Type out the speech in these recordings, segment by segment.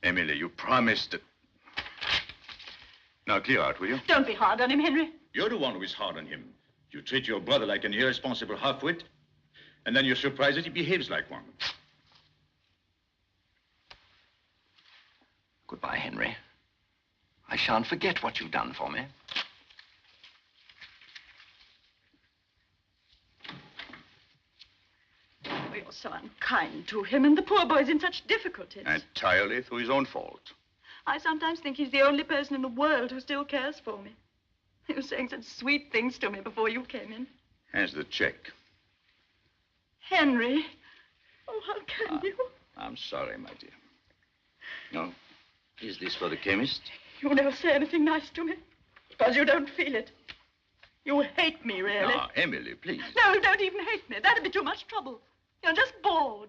Emily, you promised that... Now, clear out, will you? Don't be hard on him, Henry. You're the one who is hard on him. You treat your brother like an irresponsible half-wit, and then you're surprised that he behaves like one. Goodbye, Henry. I shan't forget what you've done for me. Oh, you're so unkind to him, and the poor boy's in such difficulties. Entirely through his own fault. I sometimes think he's the only person in the world who still cares for me. He was saying such sweet things to me before you came in. Here's the check. Henry. Oh, how can you? I'm sorry, my dear. No. Is this for the chemist? You never say anything nice to me because you don't feel it. You hate me, really. Now, Emily, please. No, don't even hate me. That'd be too much trouble. You're just bored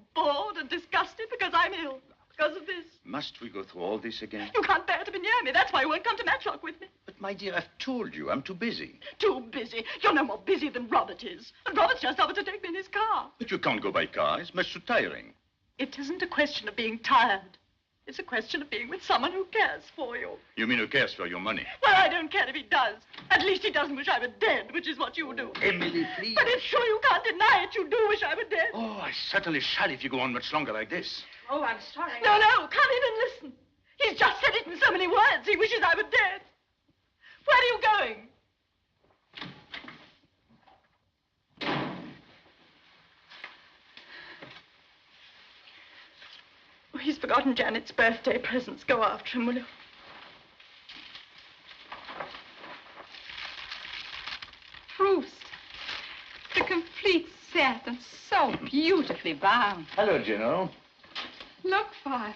and disgusted because I'm ill, because of this. Must we go through all this again? You can't bear to be near me. That's why you won't come to Matlock with me. But, my dear, I've told you, I'm too busy. Too busy? You're no more busy than Robert is. And Robert's just offered to take me in his car. But you can't go by car. It's much too tiring. It isn't a question of being tired. It's a question of being with someone who cares for you. You mean who cares for your money? Well, I don't care if he does. At least he doesn't wish I were dead, which is what you do. Emily, please. But it's sure you can't deny it. You do wish I were dead. Oh, I certainly shall if you go on much longer like this. Oh, I'm sorry. No, can't even listen. He's just said it in so many words. He wishes I were dead. Where are you going? Oh, he's forgotten Janet's birthday presents. Go after him, will you? Bruce, the complete set and so beautifully bound. Hello, General. Look, Father.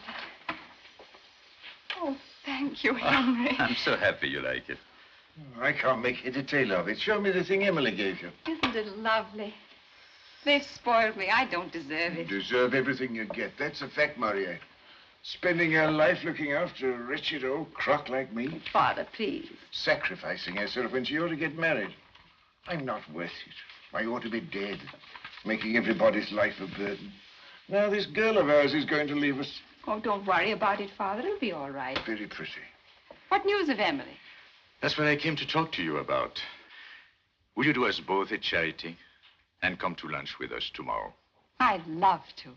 Oh, thank you, Henry. I'm so happy you like it. I can't make head or tail of it. Show me the thing Emily gave you. Isn't it lovely? They've spoiled me. I don't deserve You it. deserve everything you get. That's a fact, Maria. Spending your life looking after a wretched old crock like me. Father, please. Sacrificing herself when she ought to get married. I'm not worth it. I ought to be dead. Making everybody's life a burden. Now this girl of ours is going to leave us. Oh, don't worry about it, Father. It'll be all right. Very pretty. What news of Emily? That's what I came to talk to you about. Will you do us both a charity and come to lunch with us tomorrow? I'd love to.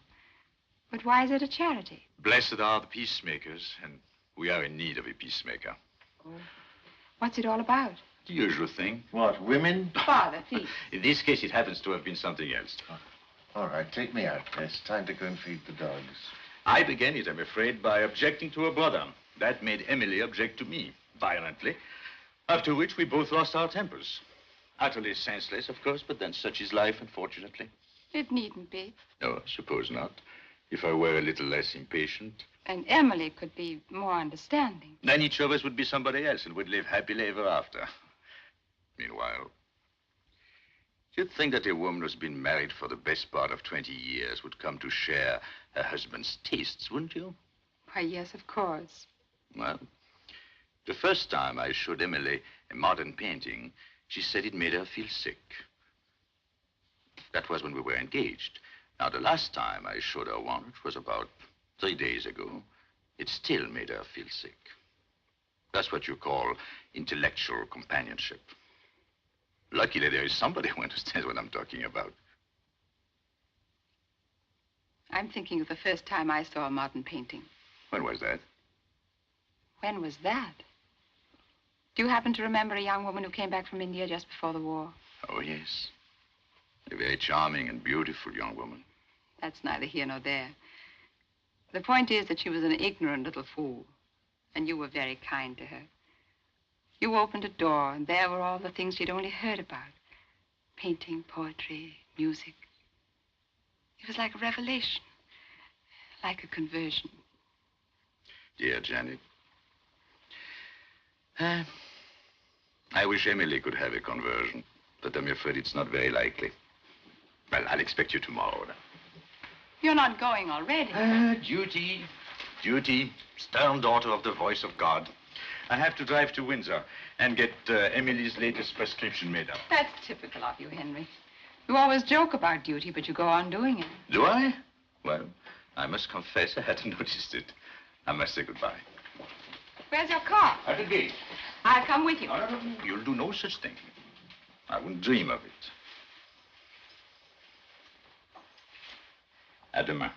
But why is it a charity? Blessed are the peacemakers, and we are in need of a peacemaker. Oh. What's it all about? The usual thing. What, women? Father, please. In this case, it happens to have been something else. All right, take me out. It's time to go and feed the dogs. I began it, I'm afraid, by objecting to her brother. That made Emily object to me, violently. After which, we both lost our tempers. Utterly senseless, of course, but then such is life, unfortunately. It needn't be. No, I suppose not. If I were a little less impatient. And Emily could be more understanding. Then each of us would be somebody else and would live happily ever after. Meanwhile, you'd think that a woman who's been married for the best part of 20 years would come to share her husband's tastes, wouldn't you? Why, yes, of course. Well, the first time I showed Emily a modern painting, she said it made her feel sick. That was when we were engaged. Now, the last time I showed her one, which was about 3 days ago, it still made her feel sick. That's what you call intellectual companionship. Luckily, there is somebody who understands what I'm talking about. I'm thinking of the first time I saw a modern painting. When was that? When was that? Do you happen to remember a young woman who came back from India just before the war? Oh, yes. A very charming and beautiful young woman. That's neither here nor there. The point is that she was an ignorant little fool, and you were very kind to her. You opened a door, and there were all the things she'd only heard about. Painting, poetry, music. It was like a revelation, like a conversion. Dear Janet, I wish Emily could have a conversion, but I'm afraid it's not very likely. Well, I'll expect you tomorrow. You're not going already. Duty. Duty. Stern daughter of the voice of God. I have to drive to Windsor and get Emily's latest prescription made up. That's typical of you, Henry. You always joke about duty, but you go on doing it. Do I? Well, I must confess I hadn't noticed it. I must say goodbye. Where's your car? At the gate. I'll come with you. No, no, no. You'll do no such thing. I wouldn't dream of it. À demain.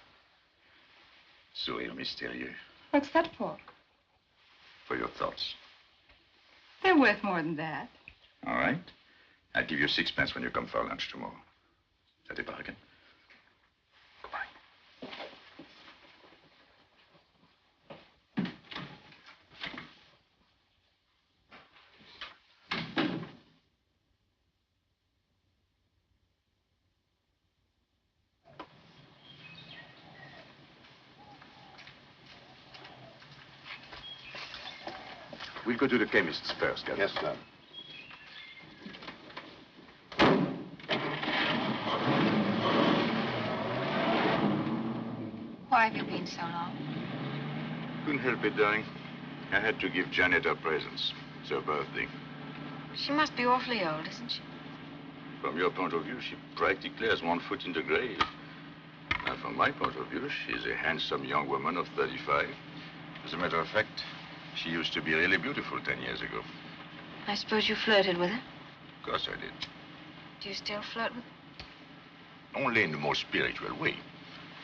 Sourire mystérieux. What's that for? For your thoughts. They're worth more than that. All right. I'll give you 6 pence when you come for lunch tomorrow. Is that a bargain? Goodbye. We'll go to the chemist's first, Captain. Yes, sir. Why have you been so long? Couldn't help it, darling. I had to give Janet her presents. It's her birthday. She must be awfully old, isn't she? From your point of view, she practically has 1 foot in the grave. And from my point of view, she's a handsome young woman of 35. As a matter of fact, she used to be really beautiful 10 years ago. I suppose you flirted with her? Of course I did. Do you still flirt with her? Only in the most spiritual way.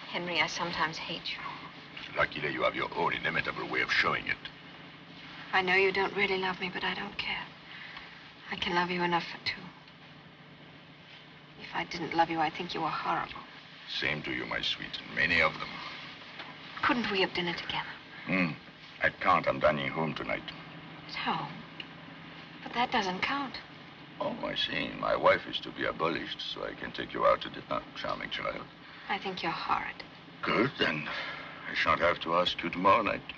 Henry, I sometimes hate you. Luckily, you have your own inimitable way of showing it. I know you don't really love me, but I don't care. I can love you enough for two. If I didn't love you, I'd think you were horrible. Same to you, my sweet, and many of them. Couldn't we have dinner together? I can't. I'm dining home tonight. At home? But that doesn't count. Oh, I see. My wife is to be abolished, so I can take you out to dinner. Charming child. I think you're horrid. Good, then. I shan't have to ask you tomorrow night.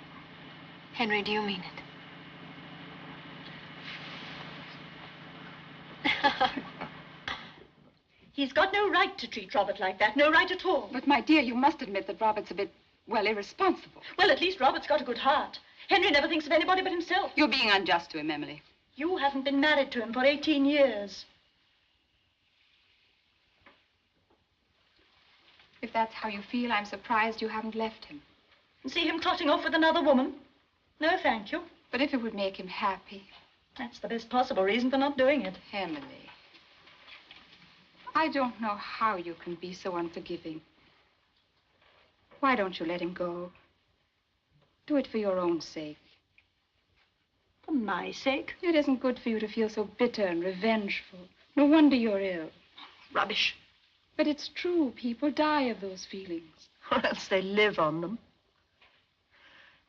Henry, do you mean it? He's got no right to treat Robert like that. No right at all. But, my dear, you must admit that Robert's a bit, well, irresponsible. Well, at least Robert's got a good heart. Henry never thinks of anybody but himself. You're being unjust to him, Emily. You haven't been married to him for 18 years. If that's how you feel, I'm surprised you haven't left him. And see him trotting off with another woman? No, thank you. But if it would make him happy. That's the best possible reason for not doing it. Emily, I don't know how you can be so unforgiving. Why don't you let him go? Do it for your own sake. For my sake? It isn't good for you to feel so bitter and revengeful. No wonder you're ill. Rubbish. But it's true. People die of those feelings. Or else they live on them.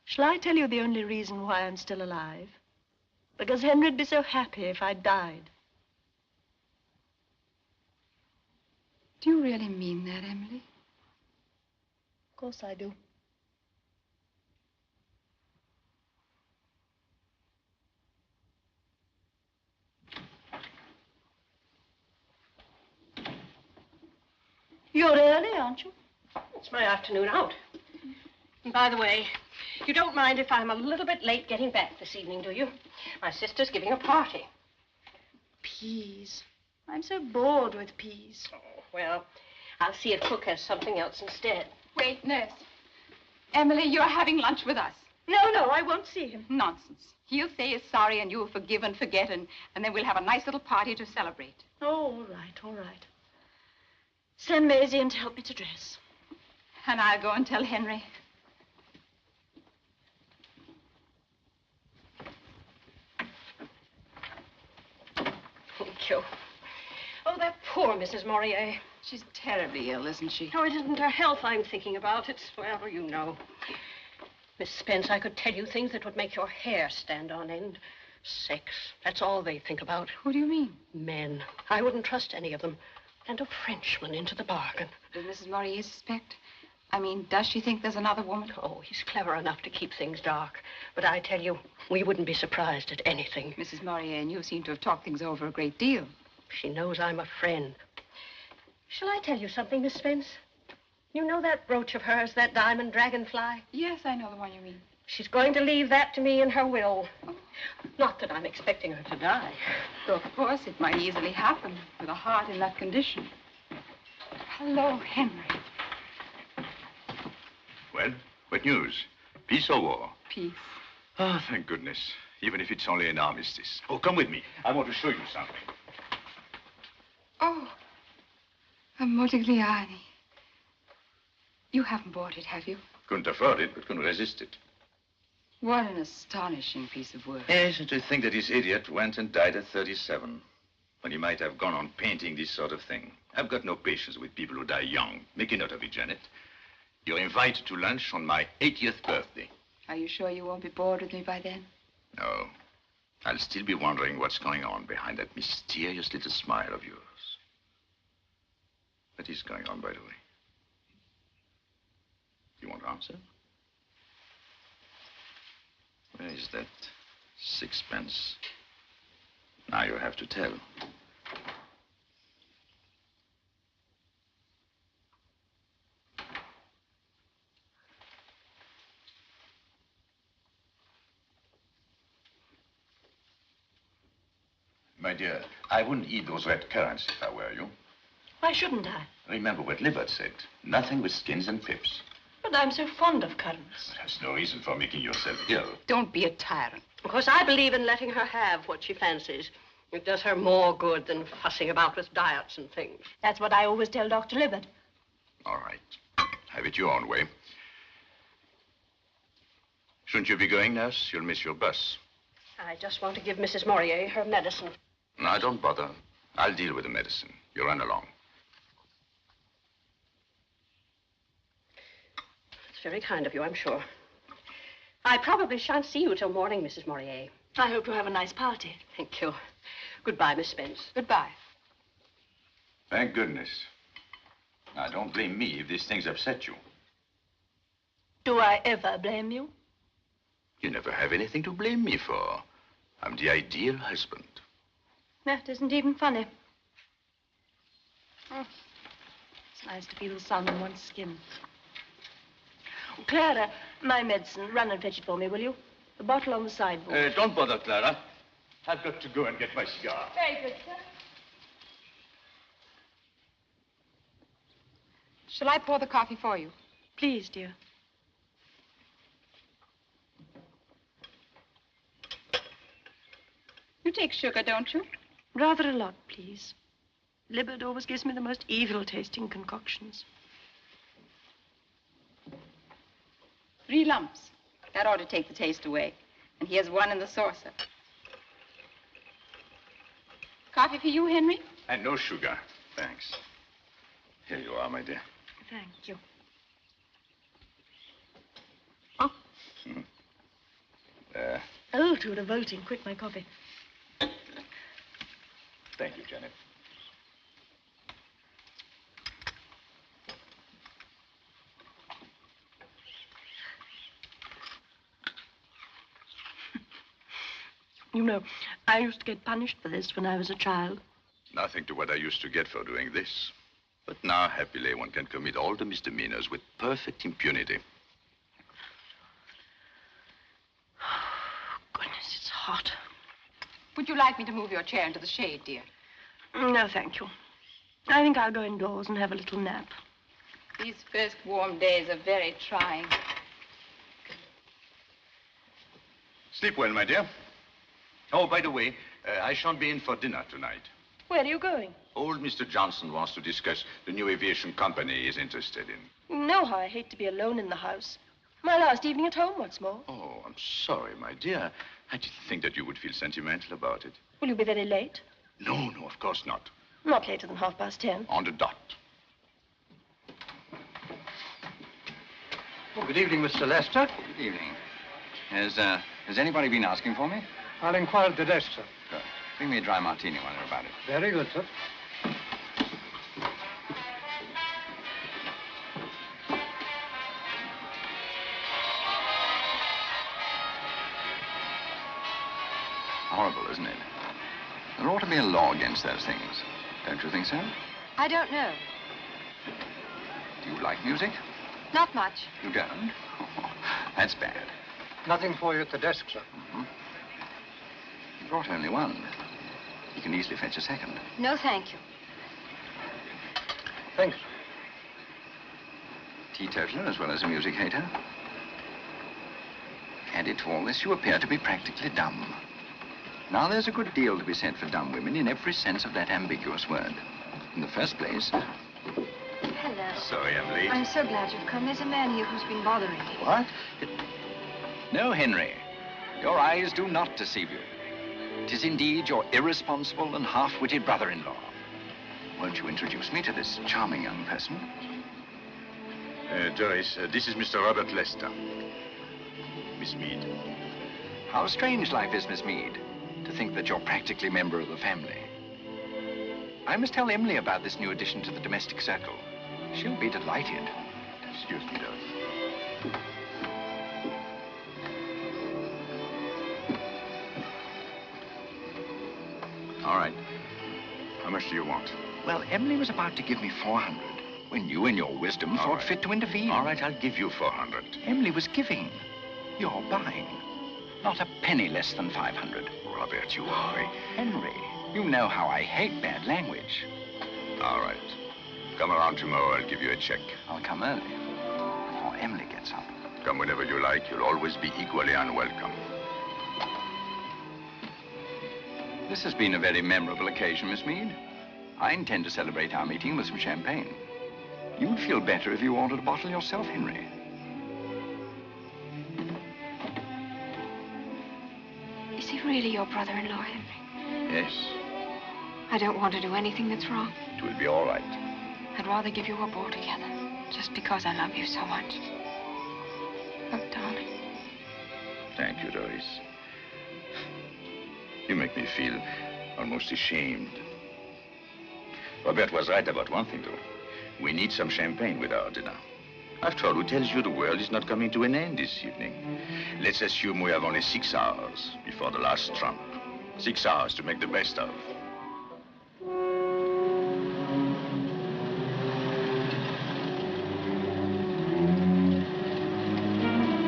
Shall I tell you the only reason why I'm still alive? Because Henry'd be so happy if I died. Do you really mean that, Emily? Of course I do. You're early, aren't you? It's my afternoon out. And by the way, you don't mind if I'm a little bit late getting back this evening, do you? My sister's giving a party. Peas. I'm so bored with peas. Oh, well, I'll see if Cook has something else instead. Wait, nurse. Emily, you're having lunch with us. No, I won't see him. Nonsense. He'll say he's sorry and you'll forgive and forget, and then we'll have a nice little party to celebrate. Oh, all right. Send Maisie in to help me to dress. And I'll go and tell Henry. Thank you. Oh, that poor Mrs. Morier. She's terribly ill, isn't she? No, it isn't her health I'm thinking about. It's, well, you know. Miss Spence, I could tell you things that would make your hair stand on end. Sex, that's all they think about. Who do you mean? Men. I wouldn't trust any of them. And a Frenchman into the bargain. Does Mrs. Morier suspect? I mean, does she think there's another woman? Oh, he's clever enough to keep things dark. But I tell you, we wouldn't be surprised at anything. Mrs. Morier and you seem to have talked things over a great deal. She knows I'm a friend. Shall I tell you something, Miss Spence? You know that brooch of hers, that diamond dragonfly? Yes, I know the one you mean. She's going to leave that to me in her will. Oh. Not that I'm expecting her to die. Though, of course, it might easily happen with a heart in that condition. Hello, Henry. Well, what news? Peace or war? Peace. Ah, thank goodness. Even if it's only an armistice. Oh, come with me. I want to show you something. Oh, a Modigliani. You haven't bought it, have you? Couldn't afford it, but couldn't resist it. What an astonishing piece of work. Yes, and to think that this idiot went and died at 37, when he might have gone on painting this sort of thing. I've got no patience with people who die young. Make a note of it, Janet. You're invited to lunch on my 80th birthday. Are you sure you won't be bored with me by then? No. I'll still be wondering what's going on behind that mysterious little smile of yours. What is going on, by the way? You want to answer? Where is that sixpence? Now you have to tell. My dear, I wouldn't eat those red currants if I were you. Why shouldn't I? Remember what Libert said. Nothing with skins and pips. But I'm so fond of currants. That's no reason for making yourself ill. Don't be a tyrant. Of course, I believe in letting her have what she fancies. It does her more good than fussing about with diets and things. That's what I always tell Dr. Libert. All right. Have it your own way. Shouldn't you be going, nurse? You'll miss your bus. I just want to give Mrs. Morier her medicine. No, don't bother. I'll deal with the medicine. You run along. It's very kind of you, I'm sure. I probably shan't see you till morning, Mrs. Morier. I hope you have a nice party. Thank you. Goodbye, Miss Spence. Goodbye. Thank goodness. Now, don't blame me if these things upset you. Do I ever blame you? You never have anything to blame me for. I'm the ideal husband. That isn't even funny. Oh, it's nice to feel the sun on one's skin. Clara, my medicine. Run and fetch it for me, will you? The bottle on the sideboard. Don't bother, Clara. I've got to go and get my cigar. Very good, sir. Shall I pour the coffee for you? Please, dear. You take sugar, don't you? Rather a lot, please. Libert always gives me the most evil-tasting concoctions. 3 lumps. That ought to take the taste away. And here's 1 in the saucer. Coffee for you, Henry? And no sugar. Thanks. Here you are, my dear. Thank you. Oh, too revolting. Quick, my coffee. Thank you, Janet. You know, I used to get punished for this when I was a child. Nothing to what I used to get for doing this. But now, happily, one can commit all the misdemeanors with perfect impunity. Goodness, it's hot. Would you like me to move your chair into the shade, dear? No, thank you. I think I'll go indoors and have a little nap. These first warm days are very trying. Sleep well, my dear. Oh, by the way, I shan't be in for dinner tonight. Where are you going? Old Mr. Johnson wants to discuss the new aviation company he's interested in. You know how I hate to be alone in the house. My last evening at home, what's more. Oh, I'm sorry, my dear. I didn't think that you would feel sentimental about it. Will you be very late? No, no, of course not. Not later than 10:30. On the dot. Well, good evening, Mr. Lester. Good evening. Has anybody been asking for me? I'll inquire at the desk, sir. Good. Bring me a dry martini while they're about it. Very good, sir. Horrible, isn't it? There ought to be a law against those things. Don't you think so? I don't know. Do you like music? Not much. You don't? That's bad. Nothing for you at the desk, sir. You brought only 1. You can easily fetch a second. No, thank you. Thanks. Teetotaler as well as a music hater? added to all this, you appear to be practically dumb. Now, there's a good deal to be said for dumb women in every sense of that ambiguous word. In the first place... Hello. Sorry I'm late. I'm so glad you've come. There's a man here who's been bothering me. What? No, Henry. Your eyes do not deceive you. It is indeed your irresponsible and half-witted brother-in-law. Won't you introduce me to this charming young person? Doris, this is Mr. Robert Lester. Miss Mead. How strange life is, Miss Mead, to think that you're practically a member of the family. I must tell Emily about this new addition to the domestic circle. She'll be delighted. Excuse me, Doris. All right. How much do you want? Well, Emily was about to give me 400 when you, in your wisdom, thought fit to intervene. All right, I'll give you 400. Emily was giving. You're buying. Not a penny less than 500. Robert, you are... Henry, you know how I hate bad language. All right. Come around tomorrow, I'll give you a check. I'll come early, before Emily gets up. Come whenever you like. You'll always be equally unwelcome. This has been a very memorable occasion, Miss Mead. I intend to celebrate our meeting with some champagne. You'd feel better if you ordered a bottle yourself, Henry. Is he really your brother-in-law, Henry? Yes, I don't want to do anything that's wrong. it will be all right. I'd rather give you up altogether, just because I love you so much. Oh, darling. Thank you, Doris. You make me feel almost ashamed. Robert was right about one thing, though. We need some champagne with our dinner. After all, who tells you the world is not coming to an end this evening? Let's assume we have only 6 hours before the last trump. 6 hours to make the best of.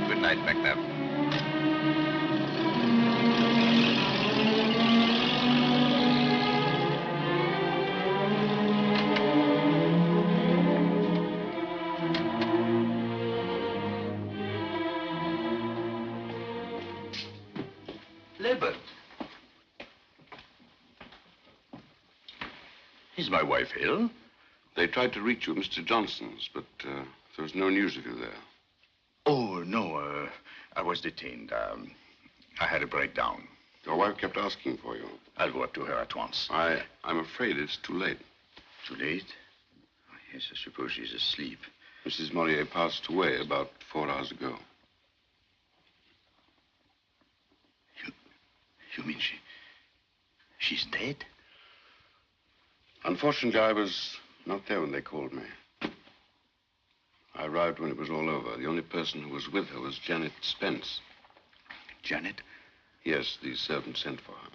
Good night, McNabb. Libet. Is my wife ill? They tried to reach you at Mr. Johnson's, but there was no news of you there. Oh, no, I was detained. I had a breakdown. Your wife kept asking for you. I'll go up to her at once. I'm afraid it's too late. Too late? Yes, I suppose she's asleep. Mrs. Morier passed away about 4 hours ago. You mean she's dead? Unfortunately, I was not there when they called me. I arrived when it was all over. The only person who was with her was Janet Spence. Janet? Yes, the servant sent for her.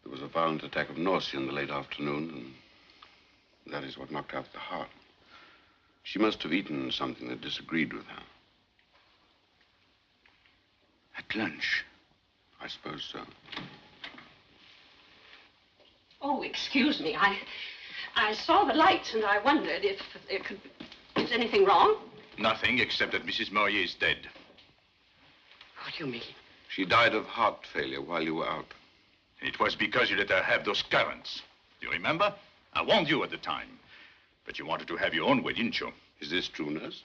There was a violent attack of nausea in the late afternoon, and that is what knocked out the heart. She must have eaten something that disagreed with her. At lunch? I suppose so. Oh, excuse me. I saw the lights and I wondered if there could... Is anything wrong? Nothing, except that Mrs. Morier is dead. What do you mean? She died of heart failure while you were out. It was because you let her have those currants. Do you remember? I warned you at the time. But you wanted to have your own way, didn't you? Is this true, nurse?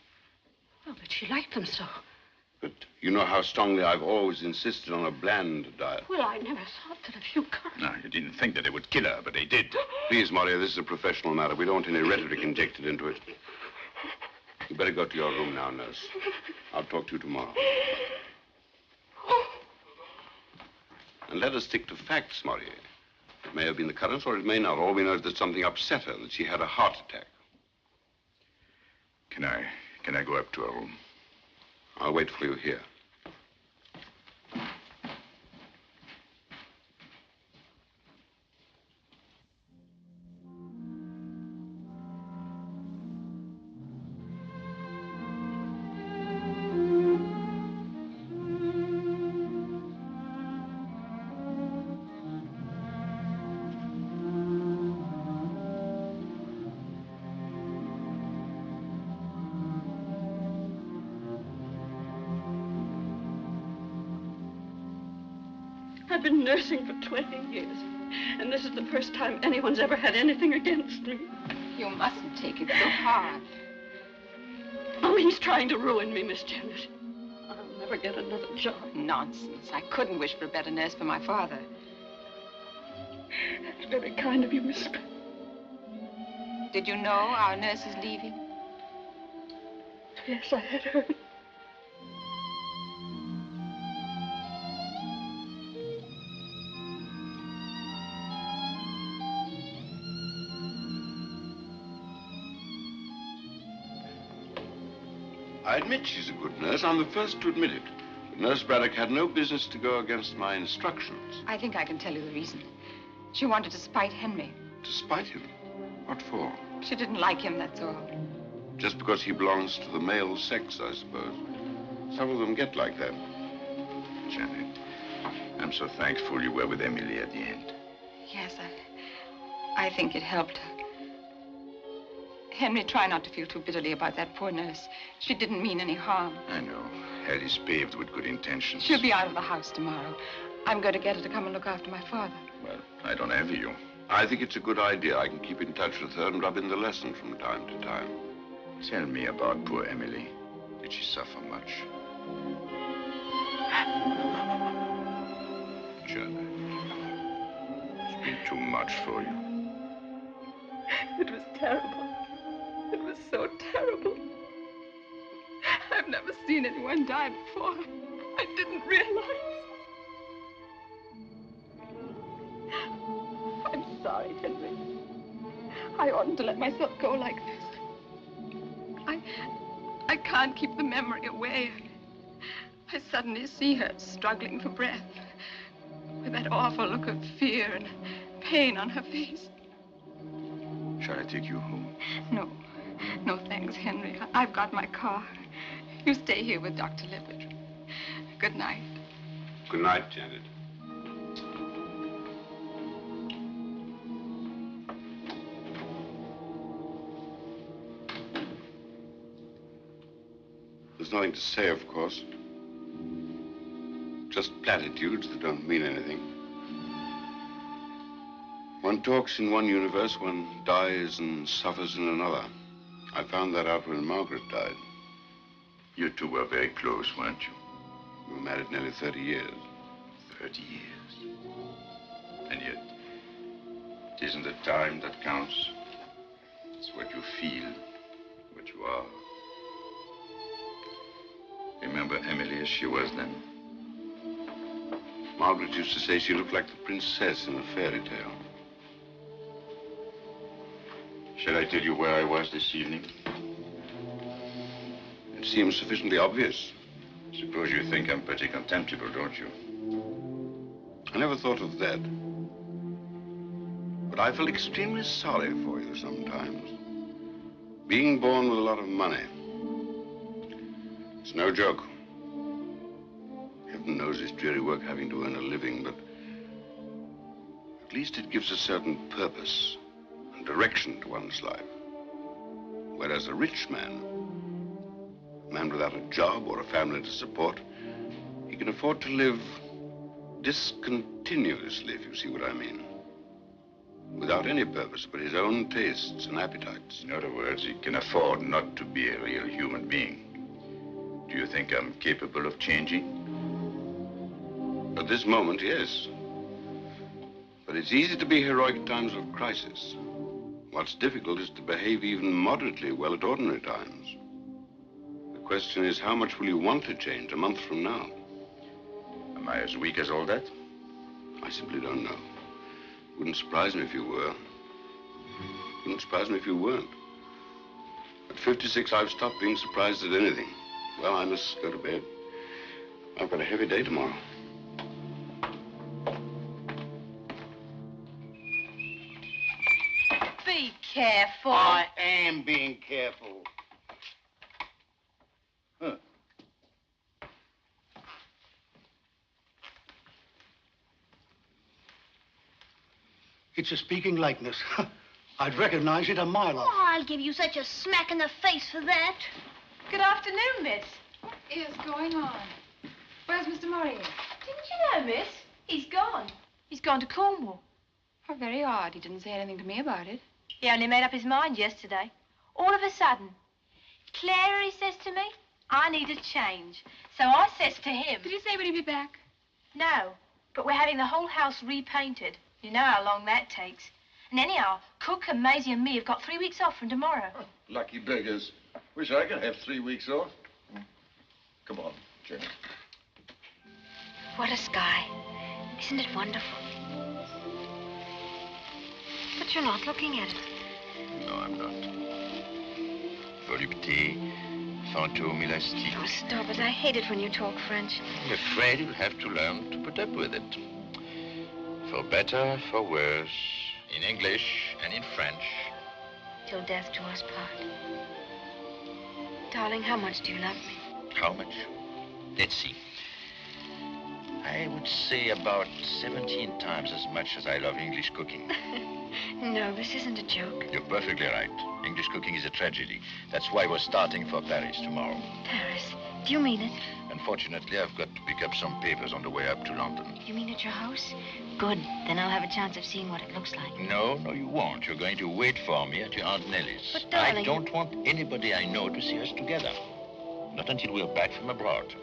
Oh, but she liked them so. But you know how strongly I've always insisted on a bland diet. Well, I never thought that a few currants... No, you didn't think that they would kill her, but they did. Please, Maria, this is a professional matter. We don't want any rhetoric injected into it. You better go to your room now, nurse. I'll talk to you tomorrow. And let us stick to facts, Maria. It may have been the currents, or it may not. All we know is that something upset her, that she had a heart attack. Can I go up to her room? I'll wait for you here. I've been nursing for 20 years. And this is the first time anyone's ever had anything against me. You mustn't take it so hard. Oh, he's trying to ruin me, Miss Janet. I'll never get another job. Nonsense. I couldn't wish for a better nurse for my father. That's very kind of you, Miss Spence. Did you know our nurse is leaving? Yes, I had heard. I admit she's a good nurse. I'm the first to admit it. But Nurse Braddock had no business to go against my instructions. I think I can tell you the reason. She wanted to spite Henry. To spite him? What for? She didn't like him, that's all. Just because he belongs to the male sex, I suppose. Some of them get like that. Janet, I'm so thankful you were with Emily at the end. Yes, I think it helped her. Henry, try not to feel too bitterly about that poor nurse. She didn't mean any harm. I know. Hell is paved with good intentions. She'll be out of the house tomorrow. I'm going to get her to come and look after my father. Well, I don't envy you. I think it's a good idea. I can keep in touch with her and rub in the lesson from time to time. Tell me about poor Emily. Did she suffer much? Janet, it's been too much for you. It was terrible. It was so terrible. I've never seen anyone die before. I didn't realize. I'm sorry, Henry. I oughtn't to let myself go like this. I can't keep the memory away. I suddenly see her struggling for breath with that awful look of fear and pain on her face. Shall I take you home? No. No, thanks, Henry. I've got my car. You stay here with Dr. Lippert. Good night. Good night, Janet. There's nothing to say, of course. Just platitudes that don't mean anything. One talks in one universe, one dies and suffers in another. I found that out when Margaret died. You two were very close, weren't you? We were married nearly 30 years. 30 years. And yet, it isn't the time that counts. It's what you feel, what you are. Remember Emily as she was then? Margaret used to say she looked like the princess in a fairy tale. Shall I tell you where I was this evening? It seems sufficiently obvious. Suppose you think I'm pretty contemptible, don't you? I never thought of that. But I feel extremely sorry for you sometimes. Being born with a lot of money. It's no joke. Heaven knows it's dreary work having to earn a living, but at least it gives a certain purpose and direction to one's life. Whereas a rich man, a man without a job or a family to support, he can afford to live discontinuously, if you see what I mean. Without any purpose but his own tastes and appetites. In other words, he can afford not to be a real human being. Do you think I'm capable of changing? At this moment, yes. But it's easy to be heroic at times of crisis. What's difficult is to behave even moderately well at ordinary times. The question is, how much will you want to change a month from now? Am I as weak as all that? I simply don't know. Wouldn't surprise me if you were. Wouldn't surprise me if you weren't. At 56, I've stopped being surprised at anything. Well, I must go to bed. I've got a heavy day tomorrow. Be careful. I am being careful. Huh. It's a speaking likeness. I'd recognize it a mile off. Oh, I'll give you such a smack in the face for that. Good afternoon, miss. What is going on? Where's Mr. Murray? Didn't you know, miss? He's gone. He's gone to Cornwall. Oh, very odd. He didn't say anything to me about it. He only made up his mind yesterday. All of a sudden. Clara, he says to me, I need a change. So I says to him... Did he say when he'd be back? No, but we're having the whole house repainted. You know how long that takes. And anyhow, Cook and Maisie and me have got 3 weeks off from tomorrow. Oh, lucky beggars. Wish I could have 3 weeks off. Come on, Jenny. What a sky. Isn't it wonderful? But you're not looking at it. No, I'm not. Volupté, fantôme élastique. Oh, stop it. I hate it when you talk French. I'm afraid you'll have to learn to put up with it. For better, for worse, in English and in French. Till death do us part. Darling, how much do you love me? How much? Let's see. I would say about 17 times as much as I love English cooking. No, this isn't a joke. You're perfectly right. English cooking is a tragedy. That's why we're starting for Paris tomorrow. Paris? Do you mean it? Unfortunately, I've got to pick up some papers on the way up to London. You mean at your house? Good. Then I'll have a chance of seeing what it looks like. No, you won't. You're going to wait for me at your Aunt Nellie's. But, darling... I don't want anybody I know to see us together. Not until we're back from abroad.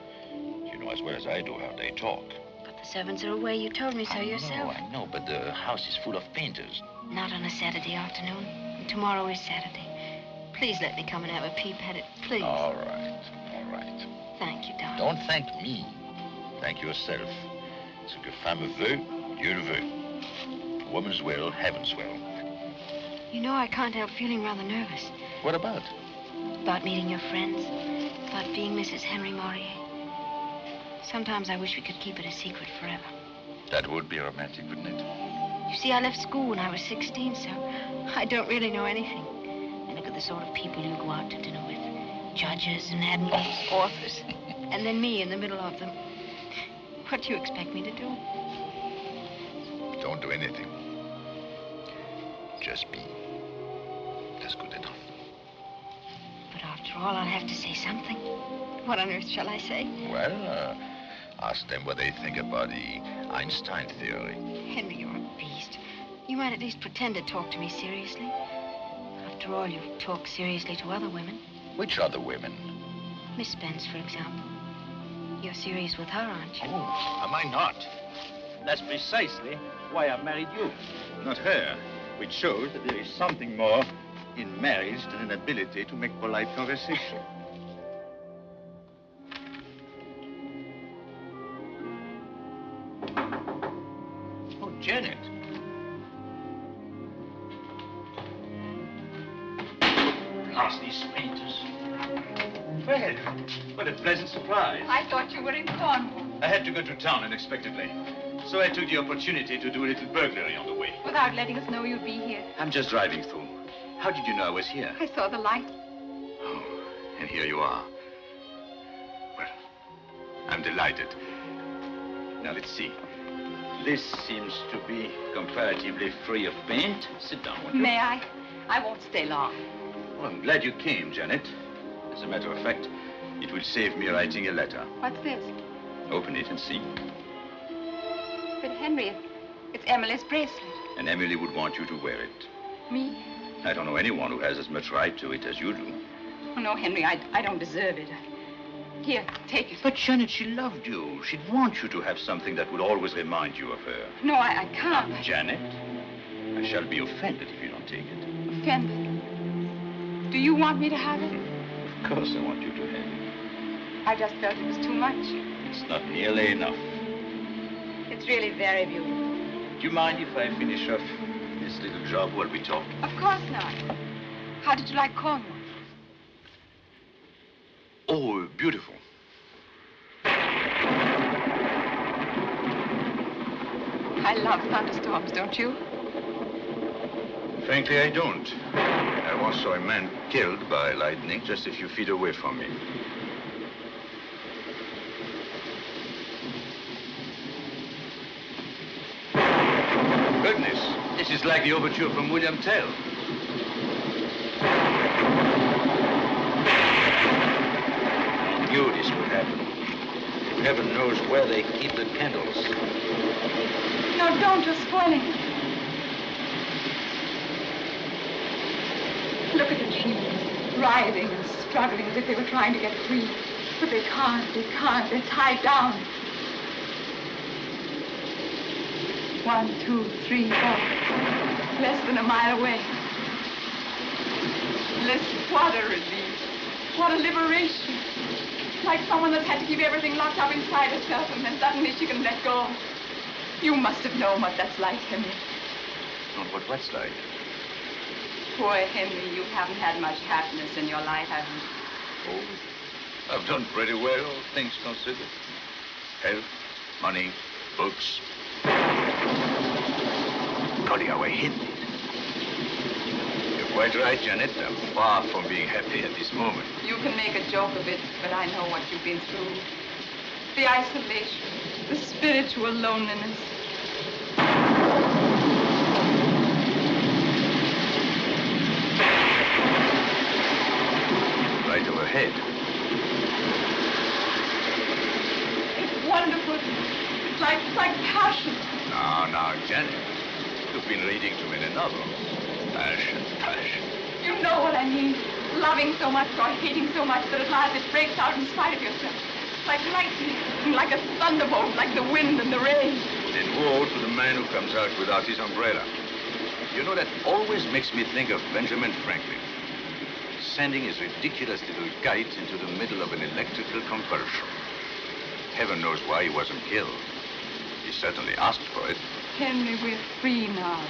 You know as well as I do how they talk. But the servants are away. You told me so yourself. I know, but the house is full of painters. Not on a Saturday afternoon. And tomorrow is Saturday. Please let me come and have a peep at it, please. All right. Thank you, darling. Don't thank me. Thank yourself. Ce que femme veut, Dieu le veut. Woman's will, heaven's will. You know, I can't help feeling rather nervous. What about? About meeting your friends. About being Mrs. Henry Maurier. Sometimes I wish we could keep it a secret forever. That would be romantic, wouldn't it? You see, I left school when I was 16, so I don't really know anything. And look at the sort of people you go out to dinner with. Judges and admirals, authors. And then me in the middle of them. What do you expect me to do? Don't do anything. Just be. That's good enough. But after all, I'll have to say something. What on earth shall I say? Well, ask them what they think about the Einstein theory. Henry, you're a beast. You might at least pretend to talk to me seriously. After all, you've talked seriously to other women. Which other women? Miss Spence, for example. You're serious with her, aren't you? Oh, am I not? That's precisely why I've married you, not her, which shows that there is something more in marriage than an ability to make polite conversation. Oh, Janet. Blast these painters. Well, what a pleasant surprise. I thought you were in Cornwall. I had to go to town unexpectedly, so I took the opportunity to do a little burglary on the way. Without letting us know you'd be here. I'm just driving through. How did you know I was here? I saw the light. Oh, and here you are. Well, I'm delighted. Now, let's see. This seems to be comparatively free of paint. Sit down, won't you? May I? I won't stay long. Well, I'm glad you came, Janet. As a matter of fact, it will save me writing a letter. What's this? Open it and see. But, Henry, it's Emily's bracelet. And Emily would want you to wear it. Me? I don't know anyone who has as much right to it as you do. Oh, no, Henry, I don't deserve it. Here, take it. But, Janet, she loved you. She'd want you to have something that would always remind you of her. No, I can't. Janet, I shall be offended if you don't take it. Offended? Do you want me to have it? Of course I want you to have it. I just felt it was too much. It's not nearly enough. It's really very beautiful. Do you mind if I finish off this little job while we talk? Of course not. How did you like Cornwall? Oh, beautiful. I love thunderstorms, don't you? Frankly, I don't. I once saw a man killed by lightning just a few feet away from me. Goodness, this is like the overture from William Tell. I knew this would happen. Heaven knows where they keep the candles. No, don't. You're spoiling it. Look at the trees, writhing and struggling as if they were trying to get free. But they can't. They're tied down. 1, 2, 3, 4. Less than a mile away. Listen, what a relief. What a liberation. Like someone that's had to keep everything locked up inside herself, and then suddenly she can let go. You must have known what that's like, Henry. Not what what's like. Poor Henry, you haven't had much happiness in your life, have you? Oh, I've done pretty well, all things considered. Health, money, books. Golly, how I hinted. You're quite right, Janet. I'm far from being happy at this moment. You can make a joke of it, but I know what you've been through. The isolation, the spiritual loneliness. Right overhead. It's wonderful. It's like passion. Now, Janet. You've been reading too many novels. Passion. You know what I mean. Loving so much or hating so much that at last it breaks out in spite of yourself. Like lightning, like a thunderbolt, like the wind and the rain. Then woe to the man who comes out without his umbrella. You know, that always makes me think of Benjamin Franklin. Sending his ridiculous little kite into the middle of an electrical convulsion. Heaven knows why he wasn't killed. He certainly asked for it. Henry, we're free now.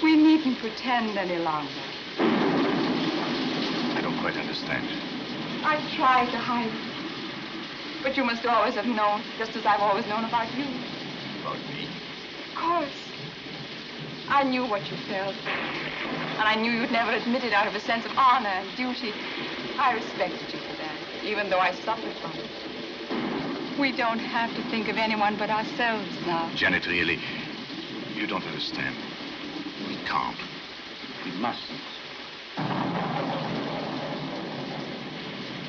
We needn't pretend any longer. I don't quite understand. I tried to hide it. But you must always have known, just as I've always known about you. About me? Of course. I knew what you felt. And I knew you'd never admit it out of a sense of honor and duty. I respected you for that, even though I suffered from it. We don't have to think of anyone but ourselves now. Janet, really, you don't understand. We can't. We mustn't.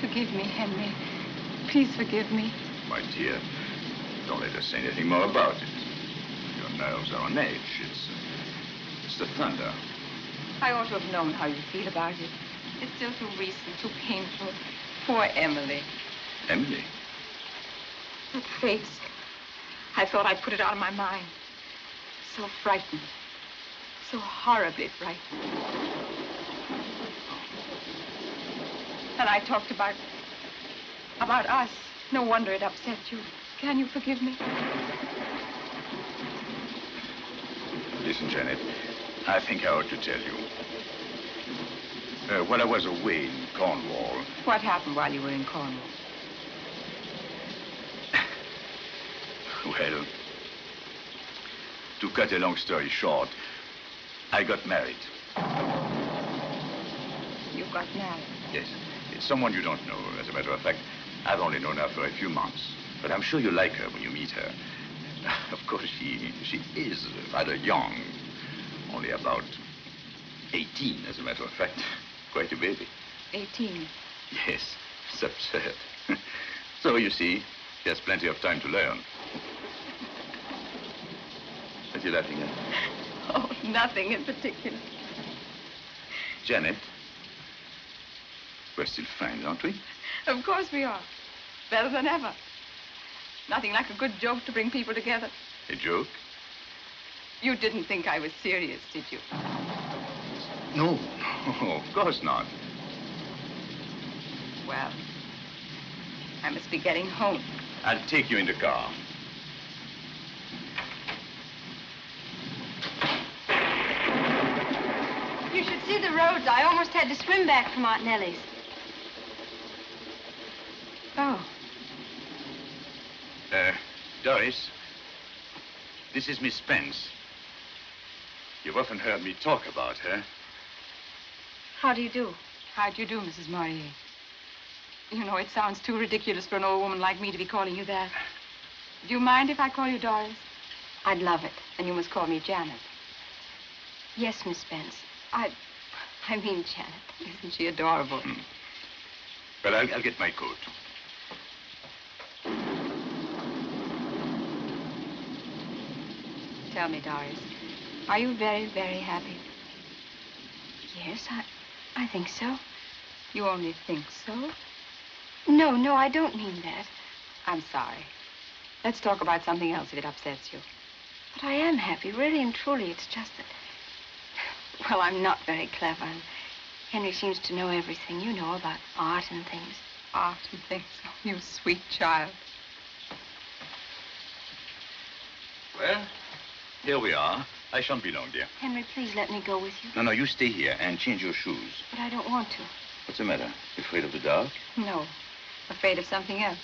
Forgive me, Henry. Please forgive me. My dear, don't let us say anything more about it. Your nerves are on edge. It's the thunder. I ought to have known how you feel about it. It's still too recent, too painful. Poor Emily. Emily? That face. I thought I'd put it out of my mind. So frightened. So horribly frightened. And I talked about us. No wonder it upset you. Can you forgive me? Listen, Janet, I think I ought to tell you. While I was away in Cornwall... What happened while you were in Cornwall? Well, to cut a long story short, I got married. You got married? Yes. It's someone you don't know. As a matter of fact, I've only known her for a few months. But I'm sure you'll like her when you meet her. Of course, she is rather young. Only about 18, as a matter of fact. Quite a baby. 18? Yes. It's absurd. So, you see, she has plenty of time to learn. What are you laughing at? Oh, nothing in particular. Janet, we're still friends, aren't we? Of course we are. Better than ever. Nothing like a good joke to bring people together. A joke? You didn't think I was serious, did you? No, of course not. Well, I must be getting home. I'll take you in the car. You should see the roads. I almost had to swim back from Aunt Nellie's. Oh. Doris, this is Miss Spence. You've often heard me talk about her. How do you do? How do you do, Mrs. Maurier? You know, it sounds too ridiculous for an old woman like me to be calling you that. Do you mind if I call you Doris? I'd love it. And you must call me Janet. Yes, Miss Spence. I mean Janet. Isn't she adorable? Well, I'll get my coat. Tell me, Doris, are you very, very happy? Yes, I think so. You only think so? No, I don't mean that. I'm sorry. Let's talk about something else if it upsets you. But I am happy, really and truly. It's just that, well, I'm not very clever. And Henry seems to know everything, you know, about art and things. Art and things? Oh, you sweet child. Well, here we are. I shan't be long, dear. Henry, please let me go with you. No, you stay here and change your shoes. But I don't want to. What's the matter? You afraid of the dark? No, afraid of something else.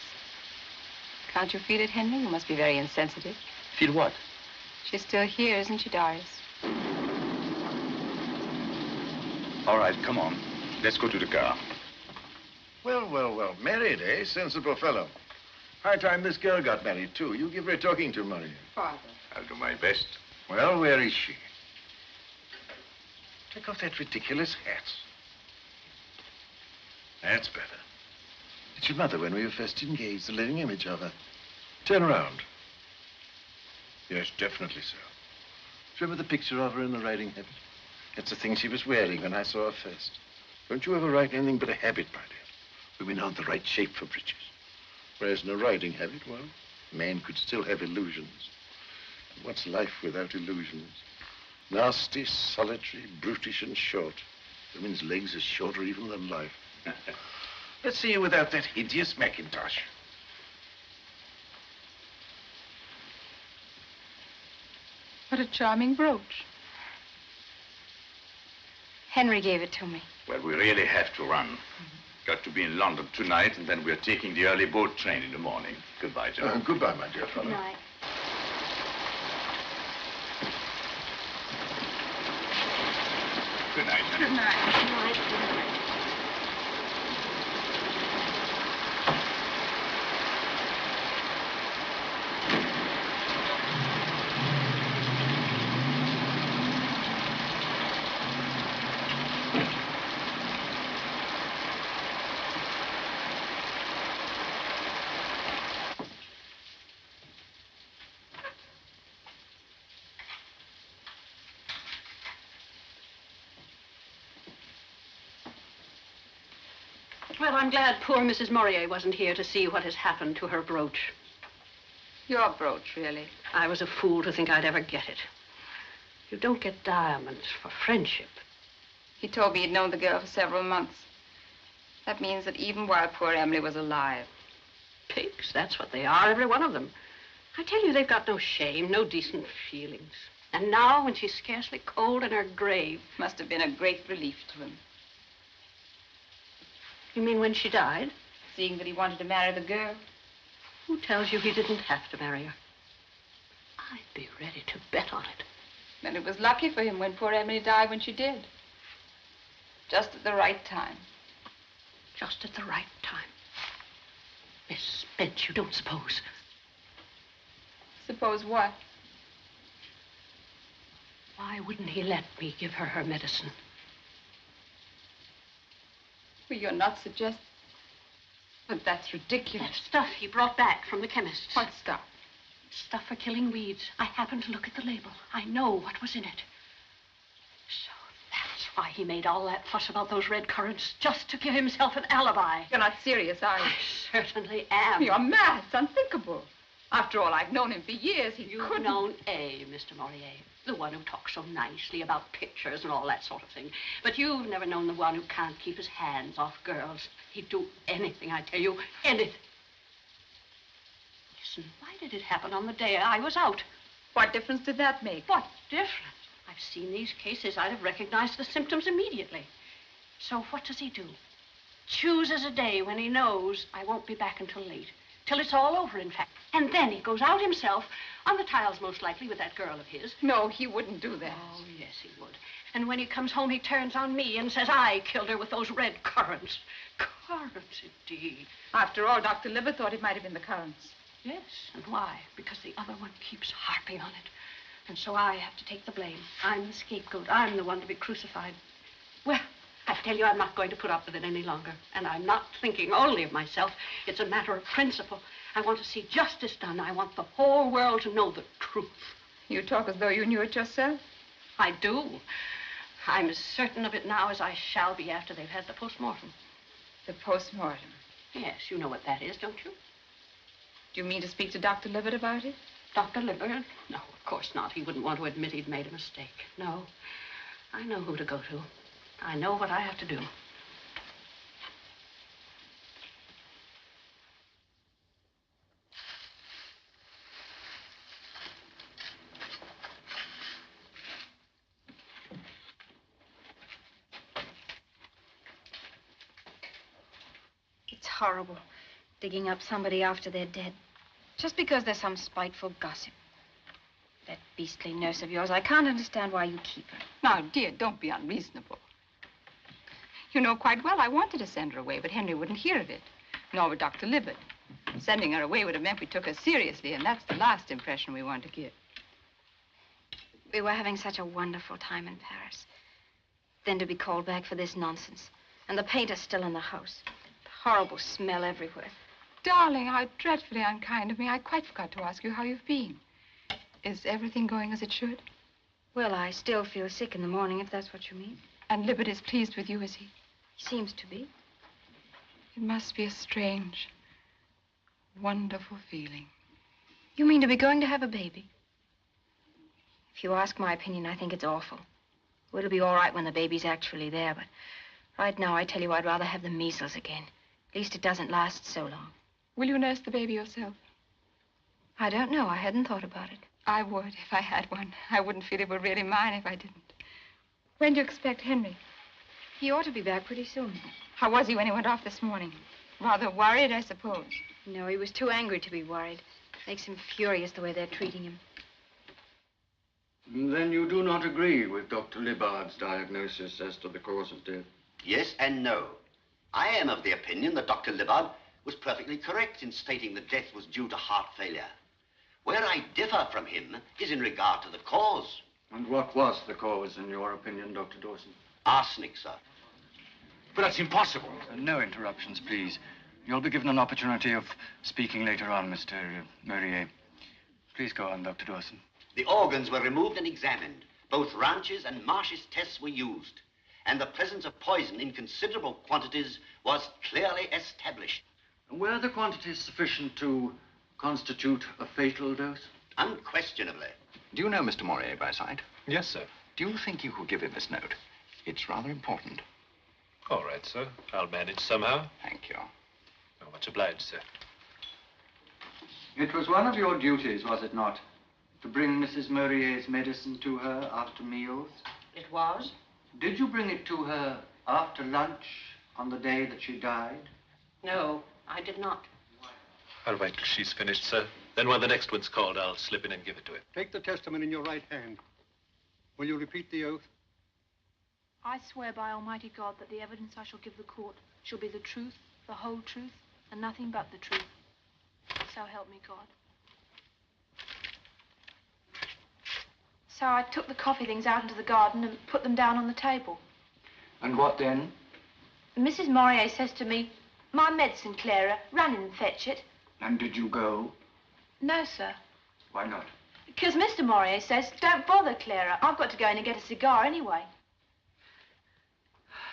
Can't you feel it, Henry? You must be very insensitive. Feel what? She's still here, isn't she, Doris? All right, come on. Let's go to the car. Well. Married, eh? Sensible fellow. High time this girl got married, too. You give her a talking to, Maria. Father. I'll do my best. Well, where is she? Take off that ridiculous hat. That's better. It's your mother when we were first engaged, the living image of her. Turn around. Yes, definitely so. Remember the picture of her in the riding habit? That's the thing she was wearing when I saw her first. Don't you ever write anything but a habit, my dear? Women aren't the right shape for breeches. Whereas in a riding habit, well, a man could still have illusions. And what's life without illusions? Nasty, solitary, brutish, and short. Women's legs are shorter even than life. Let's see you without that hideous mackintosh. What a charming brooch. Henry gave it to me. Well, we really have to run. Got to be in London tonight, and then we're taking the early boat train in the morning. Goodbye, Joe. Goodbye, my dear fellow. Good night. Good night. Good night. Good night. Good night. Well, I'm glad poor Mrs. Morier wasn't here to see what has happened to her brooch. Your brooch, really? I was a fool to think I'd ever get it. You don't get diamonds for friendship. He told me he'd known the girl for several months. That means that even while poor Emily was alive. Pigs, that's what they are, every one of them. I tell you, they've got no shame, no decent feelings. And now, when she's scarcely cold in her grave... Must have been a great relief to him. You mean when she died? Seeing that he wanted to marry the girl. Who tells you he didn't have to marry her? I'd be ready to bet on it. And it was lucky for him when poor Emily died when she did. Just at the right time. Just at the right time. Miss Spence, you don't suppose... Suppose what? Why wouldn't he let me give her her medicine? Well, you're not suggesting... But that's ridiculous. That stuff he brought back from the chemist's. What stuff? Stuff for killing weeds. I happened to look at the label. I know what was in it. So that's why he made all that fuss about those red currants, just to give himself an alibi. You're not serious, are you? I certainly am. You're mad. It's unthinkable. After all, I've known him for years. You've known Mr. Morier, the one who talks so nicely about pictures and all that sort of thing. But you've never known the one who can't keep his hands off girls. He'd do anything, I tell you, anything. Listen, why did it happen on the day I was out? What difference did that make? What difference? I've seen these cases. I'd have recognized the symptoms immediately. So what does he do? Chooses a day when he knows I won't be back until late. Till it's all over, in fact. And then he goes out himself, on the tiles most likely, with that girl of his. No, he wouldn't do that. Oh, yes, he would. And when he comes home, he turns on me and says I killed her with those red currants. Currants, indeed. After all, Dr. Liver thought it might have been the currants. Yes, and why? Because the other one keeps harping on it. And so I have to take the blame. I'm the scapegoat. I'm the one to be crucified. Well, I tell you, I'm not going to put up with it any longer. And I'm not thinking only of myself. It's a matter of principle. I want to see justice done. I want the whole world to know the truth. You talk as though you knew it yourself. I do. I'm as certain of it now as I shall be after they've had the postmortem. The postmortem? Yes, you know what that is, don't you? Do you mean to speak to Dr. Libbert about it? Dr. Libbert? No, of course not. He wouldn't want to admit he'd made a mistake. No. I know who to go to. I know what I have to do. It's horrible, digging up somebody after they're dead. Just because there's some spiteful gossip. That beastly nurse of yours, I can't understand why you keep her. Now, dear, don't be unreasonable. You know quite well I wanted to send her away, but Henry wouldn't hear of it. Nor would Dr. Libbert. Sending her away would have meant we took her seriously, and that's the last impression we want to give. We were having such a wonderful time in Paris. Then to be called back for this nonsense. And the painter still in the house. The horrible smell everywhere. Darling, how dreadfully unkind of me. I quite forgot to ask you how you've been. Is everything going as it should? Well, I still feel sick in the morning, if that's what you mean. And Libbert is pleased with you, is he? He seems to be. It must be a strange, wonderful feeling. You mean to be going to have a baby? If you ask my opinion, I think it's awful. Well, it'll be all right when the baby's actually there, but right now, I tell you, I'd rather have the measles again. At least it doesn't last so long. Will you nurse the baby yourself? I don't know. I hadn't thought about it. I would if I had one. I wouldn't feel it were really mine if I didn't. When do you expect Henry? He ought to be back pretty soon. How was he when he went off this morning? Rather worried, I suppose. No, he was too angry to be worried. Makes him furious the way they're treating him. Then you do not agree with Dr. Libard's diagnosis as to the cause of death? Yes and no. I am of the opinion that Dr. Libbard was perfectly correct in stating that death was due to heart failure. Where I differ from him is in regard to the cause. And what was the cause, in your opinion, Dr. Dawson? Arsenic, sir. But that's impossible. No interruptions, please. You'll be given an opportunity of speaking later on, Mr. Murrier. Please go on, Dr. Dawson. The organs were removed and examined. Both Ranch's and Marsh's tests were used. And the presence of poison in considerable quantities was clearly established. Were the quantities sufficient to constitute a fatal dose? Unquestionably. Do you know Mr. Mourier by sight? Yes, sir. Do you think you could give him this note? It's rather important. All right, sir. I'll manage somehow. Thank you. Oh, much obliged, sir. It was one of your duties, was it not, to bring Mrs. Murrier's medicine to her after meals? It was. Did you bring it to her after lunch on the day that she died? No, I did not. I'll wait till she's finished, sir. Then when the next one's called, I'll slip in and give it to her. Take the testament in your right hand. Will you repeat the oath? I swear by Almighty God that the evidence I shall give the court shall be the truth, the whole truth, and nothing but the truth. So help me God. So I took the coffee things out into the garden and put them down on the table. And what then? Mrs. Mourier says to me, "My medicine, Clara, run and fetch it." And did you go? No, sir. Why not? Because Mr. Mourier says, "Don't bother, Clara. I've got to go in and get a cigar anyway."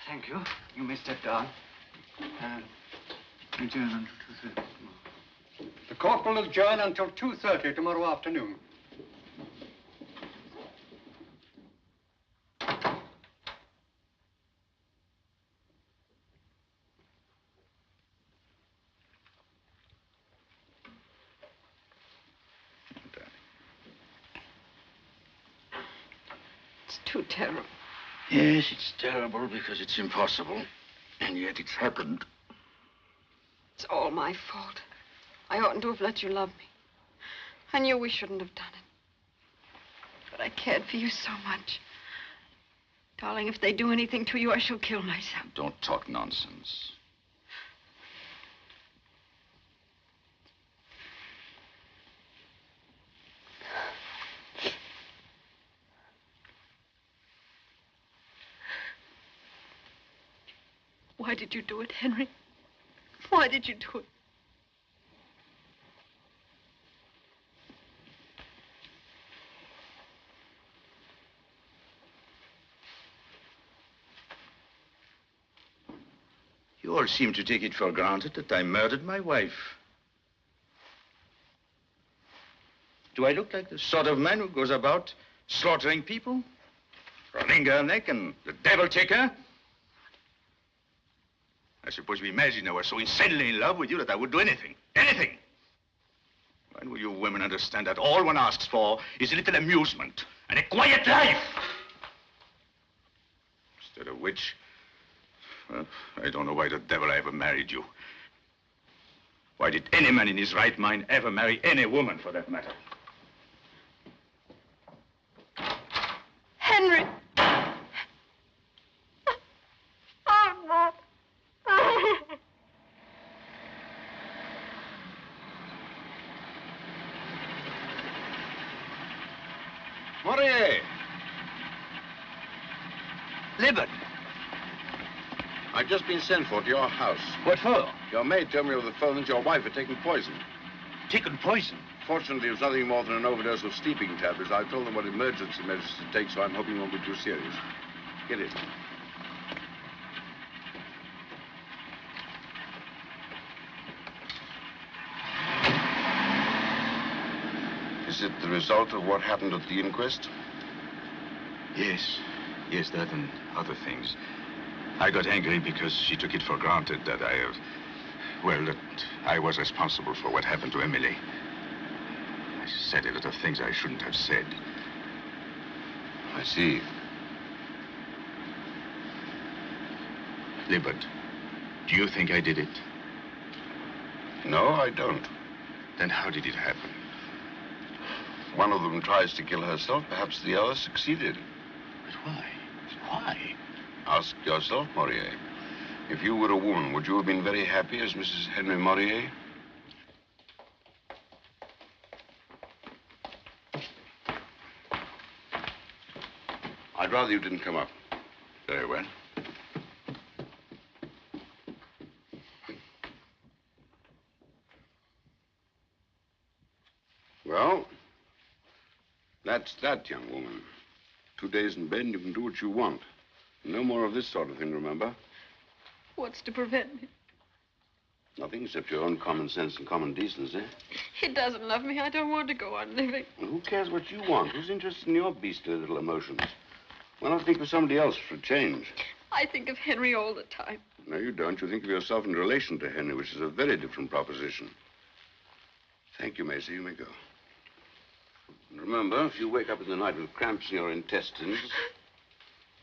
Thank you. You may step down. Adjourn until 2:30 tomorrow. The court will adjourn until 2:30 tomorrow afternoon. It's too terrible. Yes, it's terrible because it's impossible. And yet it's happened. It's all my fault. I oughtn't to have let you love me. I knew we shouldn't have done it. But I cared for you so much. Darling, if they do anything to you, I shall kill myself. Don't talk nonsense. Why did you do it, Henry? Why did you do it? seem to take it for granted that I murdered my wife. Do I look like the sort of man who goes about slaughtering people? Wring her neck and the devil take her? I suppose you imagine I was so insanely in love with you that I would do anything. Anything! When will you women understand that all one asks for is a little amusement and a quiet life? Instead of which, well, I don't know why the devil I ever married you. Why did any man in his right mind ever marry any woman, for that matter? Henry! Oh, no. Morier! Libet! I've just been sent for to your house. What for? Your maid told me over the phone that your wife had taken poison. Taken poison? Fortunately, it was nothing more than an overdose of sleeping tablets. I've told them what emergency measures to take, so I'm hoping it won't be too serious. Get it. Is it the result of what happened at the inquest? Yes. Yes, that and other things. I got angry because she took it for granted that that I was responsible for what happened to Emily. I said a lot of things I shouldn't have said. I see. Libet, do you think I did it? No, I don't. Then how did it happen? One of them tries to kill herself. Perhaps the other succeeded. But why? Why? Ask yourself, Morier. If you were a woman, would you have been very happy as Mrs. Henry Morier? I'd rather you didn't come up. Very well. Well, that's that, young woman. 2 days in bed and you can do what you want. No more of this sort of thing, remember? What's to prevent me? Nothing except your own common sense and common decency. He doesn't love me. I don't want to go on living. Well, who cares what you want? Who's interested in your beastly little emotions? Why not think of somebody else for a change? I think of Henry all the time. No, you don't. You think of yourself in relation to Henry, which is a very different proposition. Thank you, Macy. You may go. And remember, if you wake up in the night with cramps in your intestines,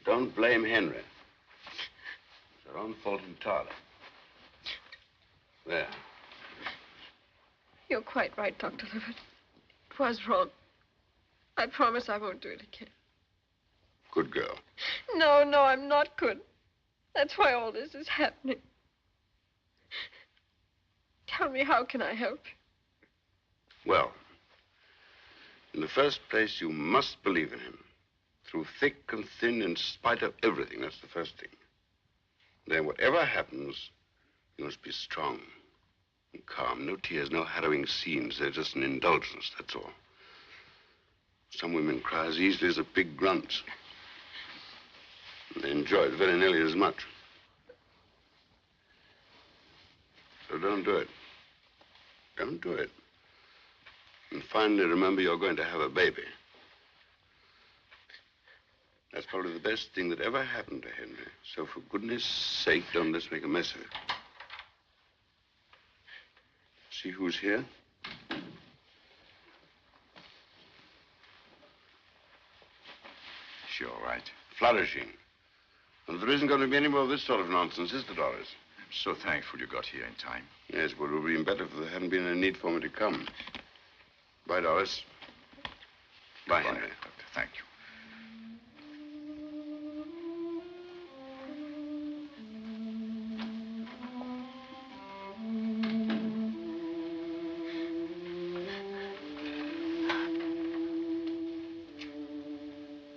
don't blame Henry. It's your own fault entirely. There. You're quite right, Dr. Livett. It was wrong. I promise I won't do it again. Good girl. No, I'm not good. That's why all this is happening. Tell me, how can I help you? Well, in the first place, you must believe in him. Through thick and thin, in spite of everything. That's the first thing. Then whatever happens, you must be strong and calm. No tears, no harrowing scenes. They're just an indulgence, that's all. Some women cry as easily as a pig grunts. And they enjoy it very nearly as much. So don't do it. Don't do it. And finally, remember you're going to have a baby. That's probably the best thing that ever happened to Henry. So for goodness sake, don't let's make a mess of it. See who's here? She's all right. Flourishing. And there isn't going to be any more of this sort of nonsense, is there, Doris? I'm so thankful you got here in time. Yes, but it would have been better if there hadn't been any need for me to come. Bye, Doris. Bye, Henry. Doctor. Thank you.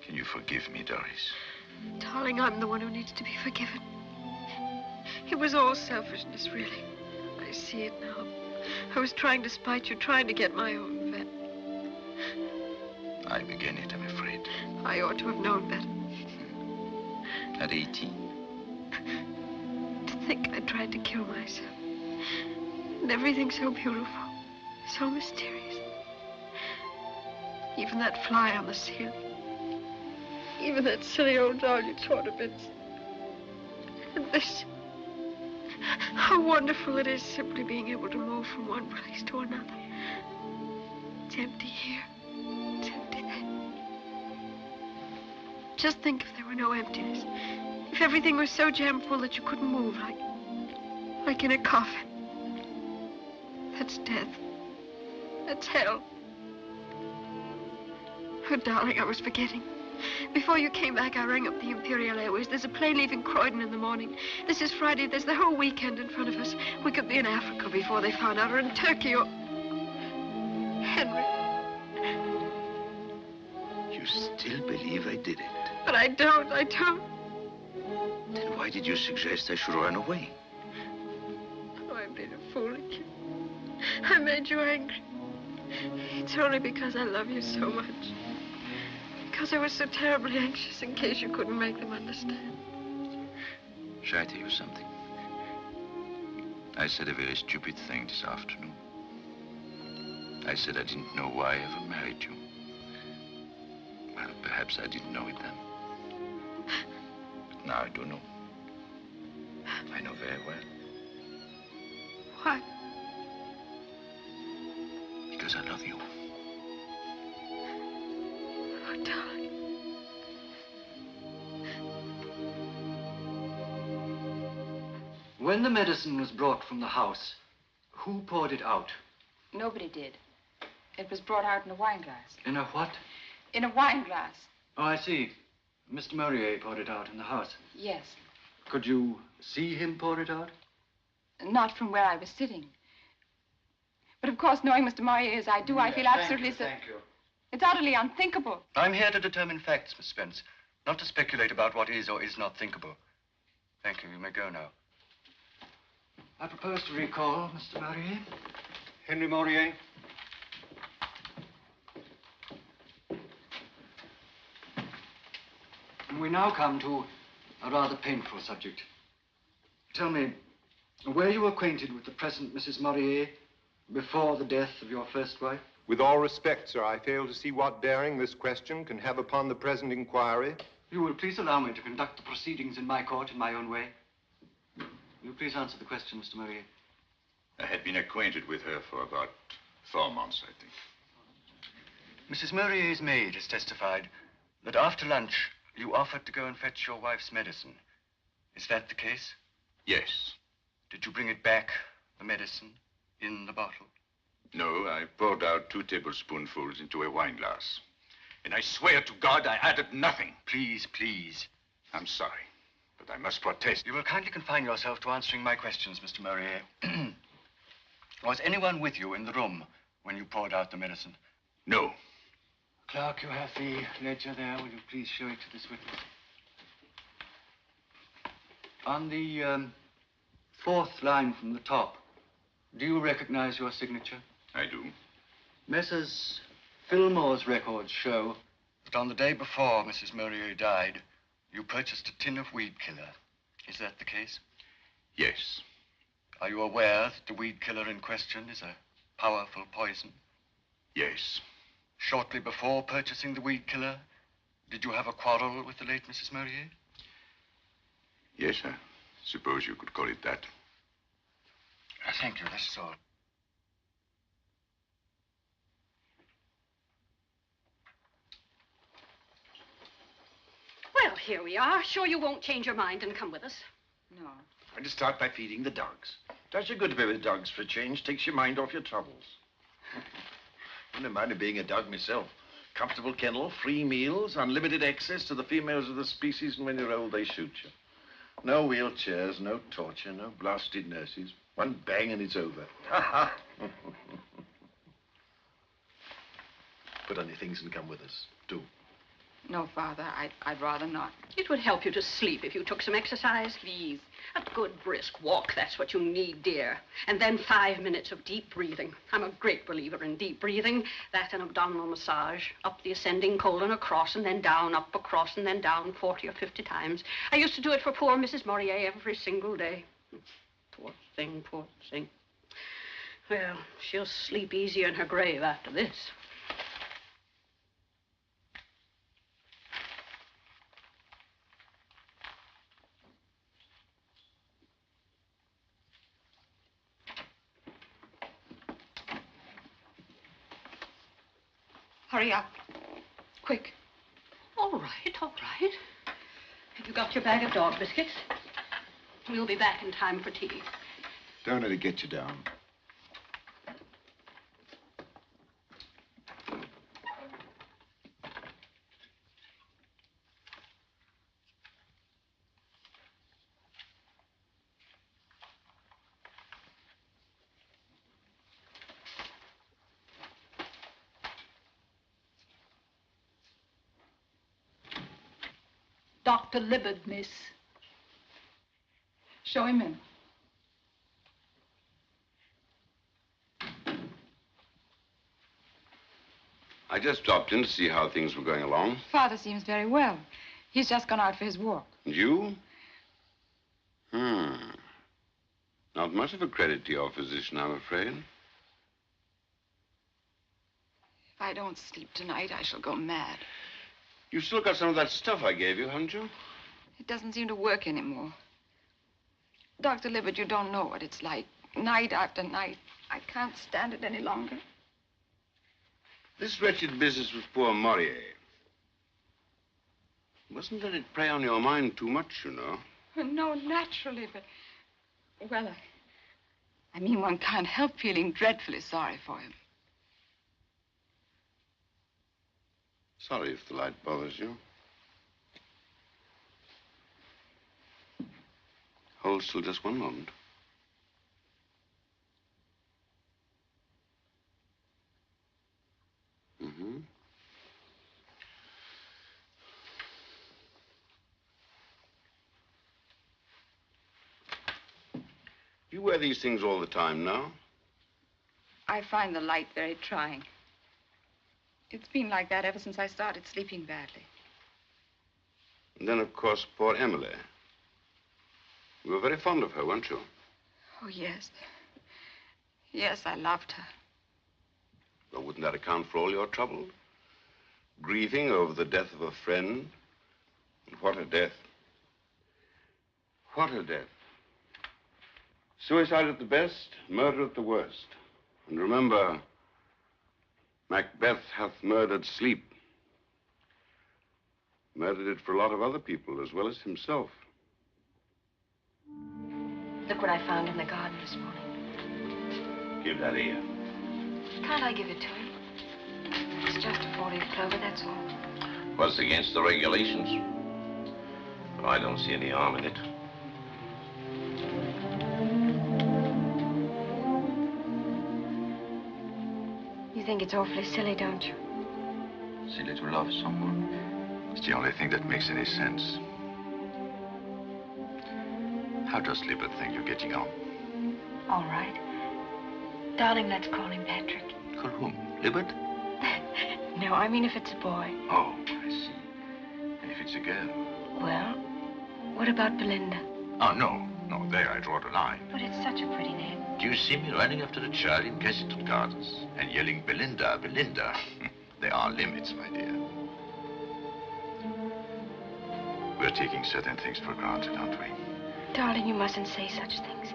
Can you forgive me, Doris? Darling, I'm the one who needs to be forgiven. It was all selfishness, really. I see it now. I was trying to spite you, trying to get my own vet. I began it, I'm afraid. I ought to have known better. At 18? To think I tried to kill myself. And everything's so beautiful, so mysterious. Even that fly on the ceiling. Even that silly old doll you tore to bits. And this. How wonderful it is simply being able to move from one place to another. It's empty here. It's empty there. Just think if there were no emptiness. If everything was so jam full that you couldn't move, like in a coffin. That's death. That's hell. Oh, darling, I was forgetting. Before you came back, I rang up the Imperial Airways. There's a plane leaving Croydon in the morning. This is Friday. There's the whole weekend in front of us. We could be in Africa before they found out, or in Turkey, or... Henry. You still believe I did it? But I don't. Then why did you suggest I should run away? Oh, I've been a fool at you. I made you angry. It's only because I love you so much. Because I was so terribly anxious in case you couldn't make them understand. Shall I tell you something? I said a very stupid thing this afternoon. I said I didn't know why I ever married you. Well, perhaps I didn't know it then. But now I do know. I know very well. Why? Because I love you. Oh, darling. When the medicine was brought from the house, who poured it out? Nobody did. It was brought out in a wine glass. In a what? In a wine glass. Oh, I see. Mr. Murrier poured it out in the house. Yes. Could you see him pour it out? Not from where I was sitting. But of course, knowing Mr. Murrier as I do, I feel absolutely... Thank you. It's utterly unthinkable. I'm here to determine facts, Miss Spence, not to speculate about what is or is not thinkable. Thank you. You may go now. I propose to recall Mr. Murrier. Henry Morier. And we now come to a rather painful subject. Tell me, were you acquainted with the present Mrs. Murrier before the death of your first wife? With all respect, sir, I fail to see what bearing this question can have upon the present inquiry. You will please allow me to conduct the proceedings in my court in my own way. Will you please answer the question, Mr. Murrier? I had been acquainted with her for about 4 months, I think. Mrs. Murrier's maid has testified that after lunch, you offered to go and fetch your wife's medicine. Is that the case? Yes. Did you bring it back, the medicine, in the bottle? No, I poured out 2 tablespoonfuls into a wine glass. And I swear to God I added nothing. Please, please. I'm sorry, but I must protest. You will kindly confine yourself to answering my questions, Mr. Murrier. Was anyone with you in the room when you poured out the medicine? No. Clerk, you have the ledger there. Will you please show it to this witness? On the 4th line from the top, do you recognize your signature? I do. Messrs. Fillmore's records show that on the day before Mrs. Murrier died, you purchased a tin of weed killer. Is that the case? Yes. Are you aware that the weed killer in question is a powerful poison? Yes. Shortly before purchasing the weed killer, did you have a quarrel with the late Mrs. Murrier? Yes, I suppose you could call it that. Thank you, that's all. Well, here we are. Sure you won't change your mind and come with us? No. And to start by feeding the dogs. Does you good to be with dogs for a change. Takes your mind off your troubles. Wouldn't mind being a dog myself. Comfortable kennel, free meals, unlimited access to the females of the species, and when you're old, they shoot you. No wheelchairs, no torture, no blasted nurses. One bang and it's over. Put on your things and come with us. Do. No, Father, I'd rather not. It would help you to sleep if you took some exercise. Please. A good brisk walk, that's what you need, dear. And then 5 minutes of deep breathing. I'm a great believer in deep breathing. That and abdominal massage. Up the ascending colon, across, and then down, up, across, and then down 40 or 50 times. I used to do it for poor Mrs. Morier every single day. Poor thing, poor thing. Well, she'll sleep easier in her grave after this. Hurry up. Quick. All right, all right. Have you got your bag of dog biscuits? We'll be back in time for tea. Don't let it get you down. Dr. Libbard, miss. Show him in. I just dropped in to see how things were going along. Father seems very well. He's just gone out for his walk. And you? Not much of a credit to your physician, I'm afraid. If I don't sleep tonight, I shall go mad. You've still got some of that stuff I gave you, haven't you? It doesn't seem to work anymore. Dr. Libbard, you don't know what it's like. Night after night. I can't stand it any longer. This wretched business with poor Maurier. Mustn't let it prey on your mind too much, you know. No, naturally, but... Well, I mean, one can't help feeling dreadfully sorry for him. Sorry if the light bothers you. Hold still just one moment. You wear these things all the time now? I find the light very trying. It's been like that ever since I started sleeping badly. And then, of course, poor Emily. You were very fond of her, weren't you? Oh, yes. Yes, I loved her. Well, wouldn't that account for all your trouble? Grieving over the death of a friend. And what a death. What a death. Suicide at the best, murder at the worst. And remember, Macbeth hath murdered sleep. Murdered it for a lot of other people as well as himself. Look what I found in the garden this morning. Give that here. Can't I give it to him? It's just a 4-leaf clover, that's all. Was against the regulations. But I don't see any harm in it. You think it's awfully silly, don't you? Silly to love someone. It's the only thing that makes any sense. How does Libbard think you're getting on? All right. Darling, let's call him Patrick. Call whom? Libbard? No, I mean if it's a boy. Oh, I see. And if it's a girl? Well, what about Belinda? Oh, no. No, there I draw the line. But it's such a pretty name. Do you see me running after the child in Kensington Gardens and yelling, Belinda, Belinda? There are limits, my dear. We're taking certain things for granted, aren't we? Darling, you mustn't say such things.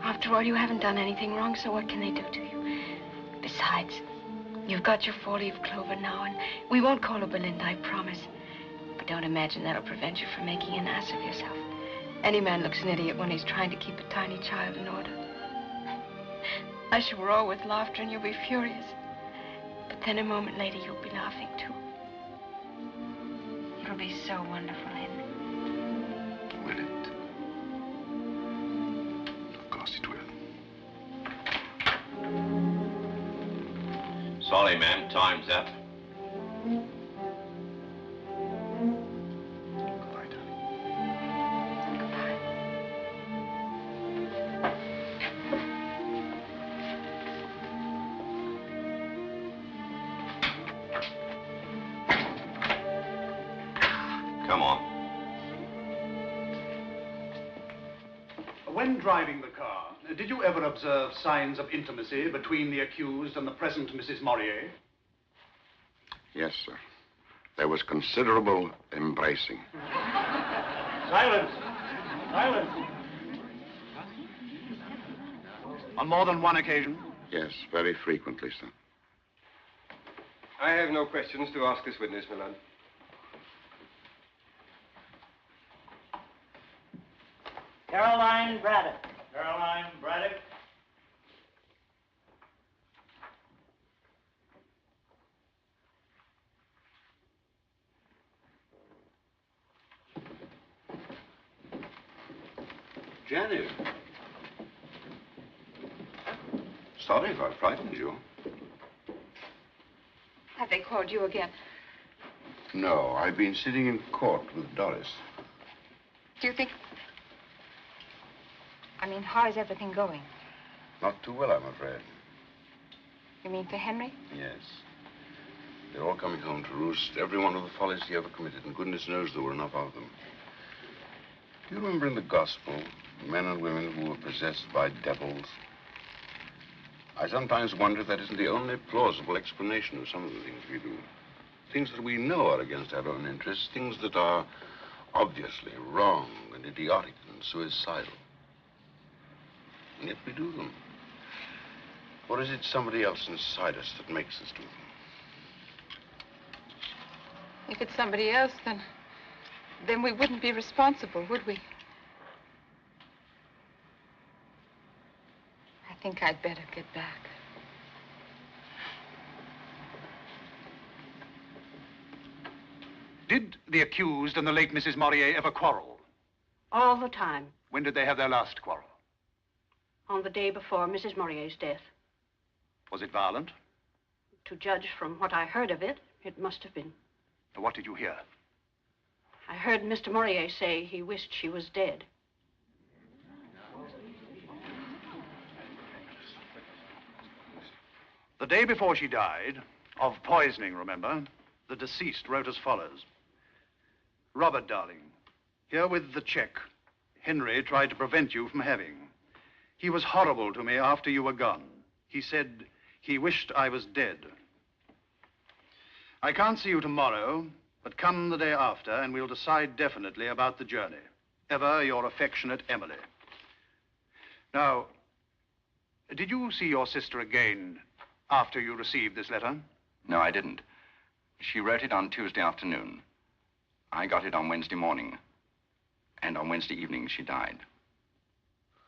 After all, you haven't done anything wrong, so what can they do to you? Besides, you've got your 4-leaf clover now, and we won't call her Belinda, I promise. But don't imagine that'll prevent you from making an ass of yourself. Any man looks an idiot when he's trying to keep a tiny child in order. I shall roar with laughter and you'll be furious. But then a moment later, you'll be laughing too. It'll be so wonderful, Henry. Will it? Of course it will. Sorry, ma'am. Time's up. When When driving the car, did you ever observe signs of intimacy between the accused and the present Mrs. Morier? Yes, sir. There was considerable embracing. Silence! Silence! On more than one occasion? Yes, very frequently, sir. I have no questions to ask this witness, my lord. Caroline Braddock. Caroline Braddock. Janet. Sorry if I frightened you. Have they called you again? No, I've been sitting in court with Doris. Do you think... I mean, how is everything going? Not too well, I'm afraid. You mean for Henry? Yes. They're all coming home to roost, every one of the follies he ever committed, and goodness knows there were enough of them. Do you remember in the gospel, men and women who were possessed by devils? I sometimes wonder if that isn't the only plausible explanation of some of the things we do. Things that we know are against our own interests, things that are obviously wrong and idiotic and suicidal. And yet we do them. Or is it somebody else inside us that makes us do them? If it's somebody else, then we wouldn't be responsible, would we? I think I'd better get back. Did the accused and the late Mrs. Morier ever quarrel? All the time. When did they have their last quarrel? On the day before Mrs. Morier's death. Was it violent? To judge from what I heard of it, it must have been. What did you hear? I heard Mr. Morier say he wished she was dead. The day before she died, of poisoning, remember, the deceased wrote as follows. Robert, darling, here with the check Henry tried to prevent you from having. He was horrible to me after you were gone. He said he wished I was dead. I can't see you tomorrow, but come the day after and we'll decide definitely about the journey. Ever your affectionate Emily. Now, did you see your sister again after you received this letter? No, I didn't. She wrote it on Tuesday afternoon. I got it on Wednesday morning. And on Wednesday evening, she died.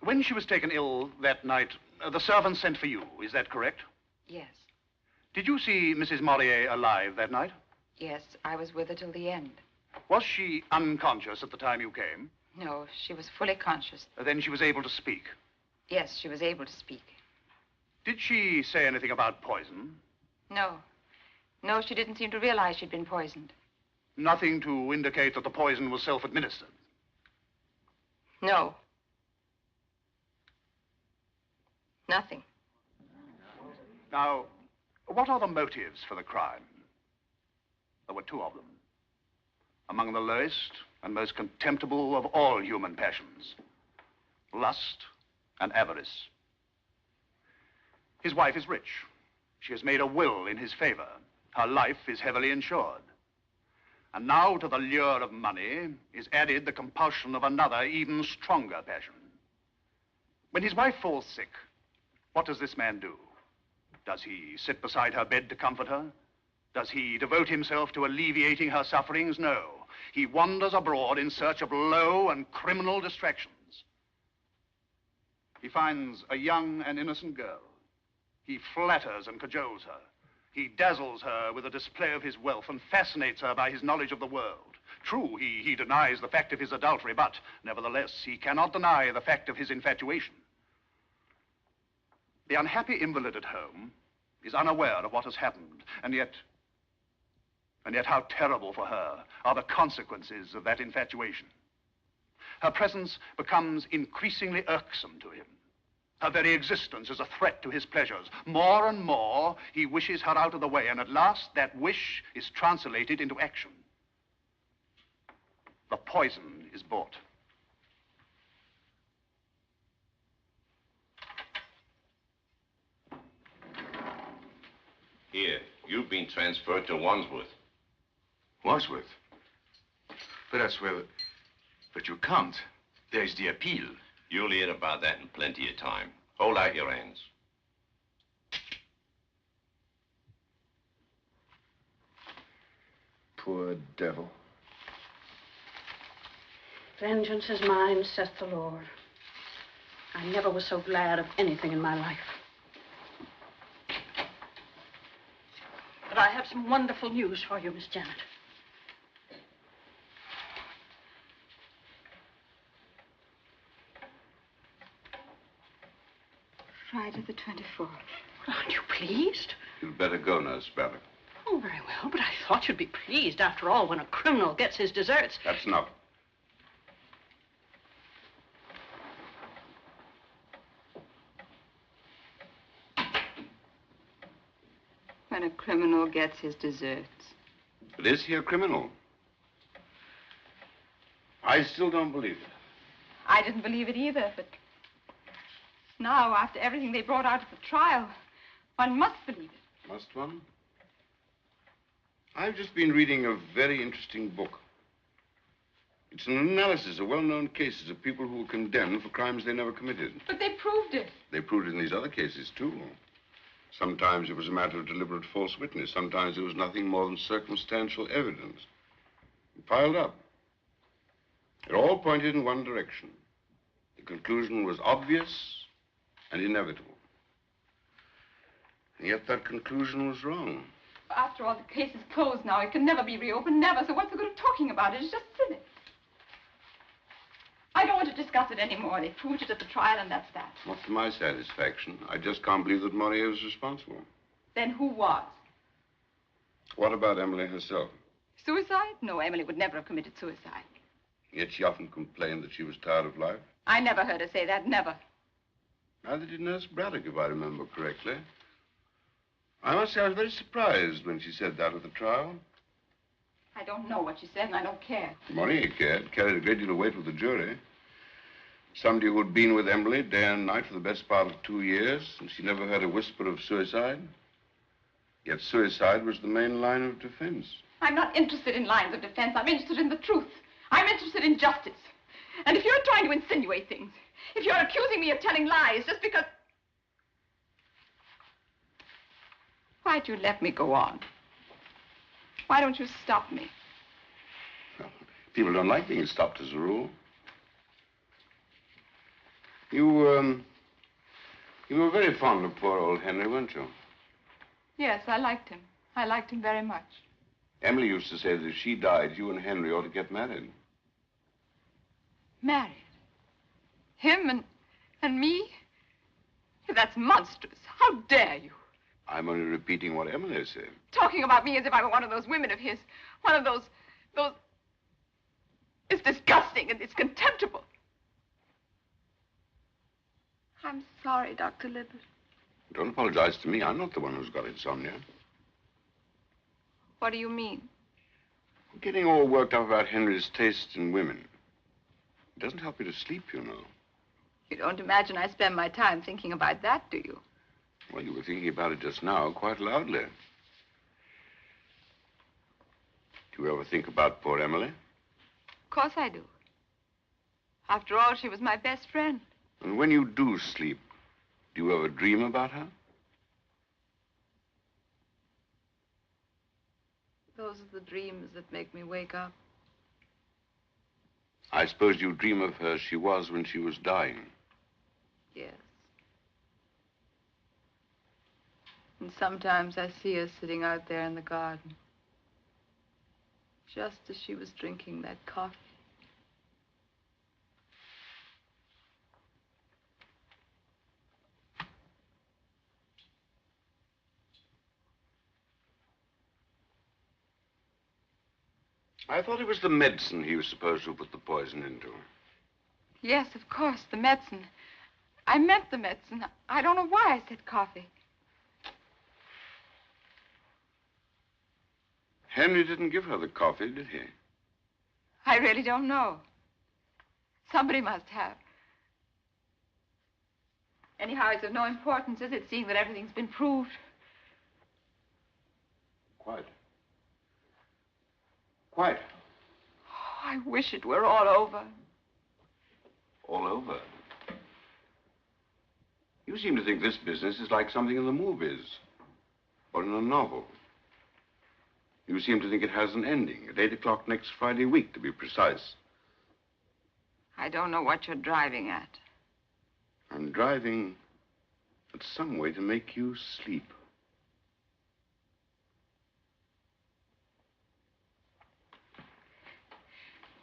When she was taken ill that night, the servant sent for you, is that correct? Yes. Did you see Mrs. Morier alive that night? Yes, I was with her till the end. Was she unconscious at the time you came? No, she was fully conscious. Then she was able to speak? Yes, she was able to speak. Did she say anything about poison? No. No, she didn't seem to realize she'd been poisoned. Nothing to indicate that the poison was self-administered? No. Nothing. Now, what are the motives for the crime? There were two of them. Among the lowest and most contemptible of all human passions. Lust and avarice. His wife is rich. She has made a will in his favor. Her life is heavily insured. And now to the lure of money is added the compulsion of another, even stronger passion. When his wife falls sick, what does this man do? Does he sit beside her bed to comfort her? Does he devote himself to alleviating her sufferings? No. He wanders abroad in search of low and criminal distractions. He finds a young and innocent girl. He flatters and cajoles her. He dazzles her with the display of his wealth and fascinates her by his knowledge of the world. True, he denies the fact of his adultery, but nevertheless, he cannot deny the fact of his infatuation. The unhappy invalid at home is unaware of what has happened, and yet how terrible for her are the consequences of that infatuation. Her presence becomes increasingly irksome to him. Her very existence is a threat to his pleasures. More and more, he wishes her out of the way, and at last, that wish is translated into action. The poison is bought. Here, you've been transferred to Wandsworth. Wandsworth? But that's where... But you can't. There's the appeal. You'll hear about that in plenty of time. Hold out your hands. Poor devil. Vengeance is mine, saith the Lord. I never was so glad of anything in my life. But I have some wonderful news for you, Miss Janet. Friday the 24th. Aren't you pleased? You'd better go, Nurse Braddock. Oh, very well, but I thought you'd be pleased. After all, when a criminal gets his deserts... That's enough. When a criminal gets his deserts. But is he a criminal? I still don't believe it. I didn't believe it either, but now, after everything they brought out at the trial, one must believe it. Must one? I've just been reading a very interesting book. It's an analysis of well-known cases of people who were condemned for crimes they never committed. But they proved it. They proved it in these other cases, too. Sometimes it was a matter of deliberate false witness. Sometimes it was nothing more than circumstantial evidence. It piled up. It all pointed in one direction. The conclusion was obvious and inevitable. And yet that conclusion was wrong. After all, the case is closed now. It can never be reopened, never. So what's the good of talking about it? It's just silly. I don't want to discuss it anymore. They proved it at the trial, and that's that. Not to my satisfaction. I just can't believe that Maurier was responsible. Then who was? What about Emily herself? Suicide? No, Emily would never have committed suicide. Yet she often complained that she was tired of life. I never heard her say that, never. Neither did Nurse Braddock, if I remember correctly. I must say I was very surprised when she said that at the trial. I don't know what she said, and I don't care. Maurier cared, carried a great deal of weight with the jury. Somebody who had been with Emily day and night for the best part of 2 years, and she never heard a whisper of suicide. Yet suicide was the main line of defense. I'm not interested in lines of defense. I'm interested in the truth. I'm interested in justice. And if you're trying to insinuate things, if you're accusing me of telling lies just because... Why'd you let me go on? Why don't you stop me? Well, people don't like being stopped as a rule. You were very fond of poor old Henry, weren't you? Yes, I liked him. I liked him very much. Emily used to say that if she died, you and Henry ought to get married. Married? Him and me? That's monstrous. How dare you? I'm only repeating what Emily said. Talking about me as if I were one of those women of his. One of those... It's disgusting and it's contemptible. I'm sorry, Dr. Libbert. Don't apologize to me. I'm not the one who's got insomnia. What do you mean? Getting all worked up about Henry's taste in women. It doesn't help you to sleep, you know. You don't imagine I spend my time thinking about that, do you? Well, you were thinking about it just now quite loudly. Do you ever think about poor Emily? Of course I do. After all, she was my best friend. And when you do sleep, do you ever dream about her? Those are the dreams that make me wake up. I suppose you dream of her as she was when she was dying. Yes. And sometimes I see her sitting out there in the garden, just as she was drinking that coffee. I thought it was the medicine he was supposed to have put the poison into. Yes, of course, the medicine. I meant the medicine. I don't know why I said coffee. Henry didn't give her the coffee, did he? I really don't know. Somebody must have. Anyhow, it's of no importance, is it, seeing that everything's been proved? Quite. Quite. Oh, I wish it were all over. All over. You seem to think this business is like something in the movies or in a novel. You seem to think it has an ending at 8 o'clock next Friday week, to be precise. I don't know what you're driving at. I'm driving at some way to make you sleep.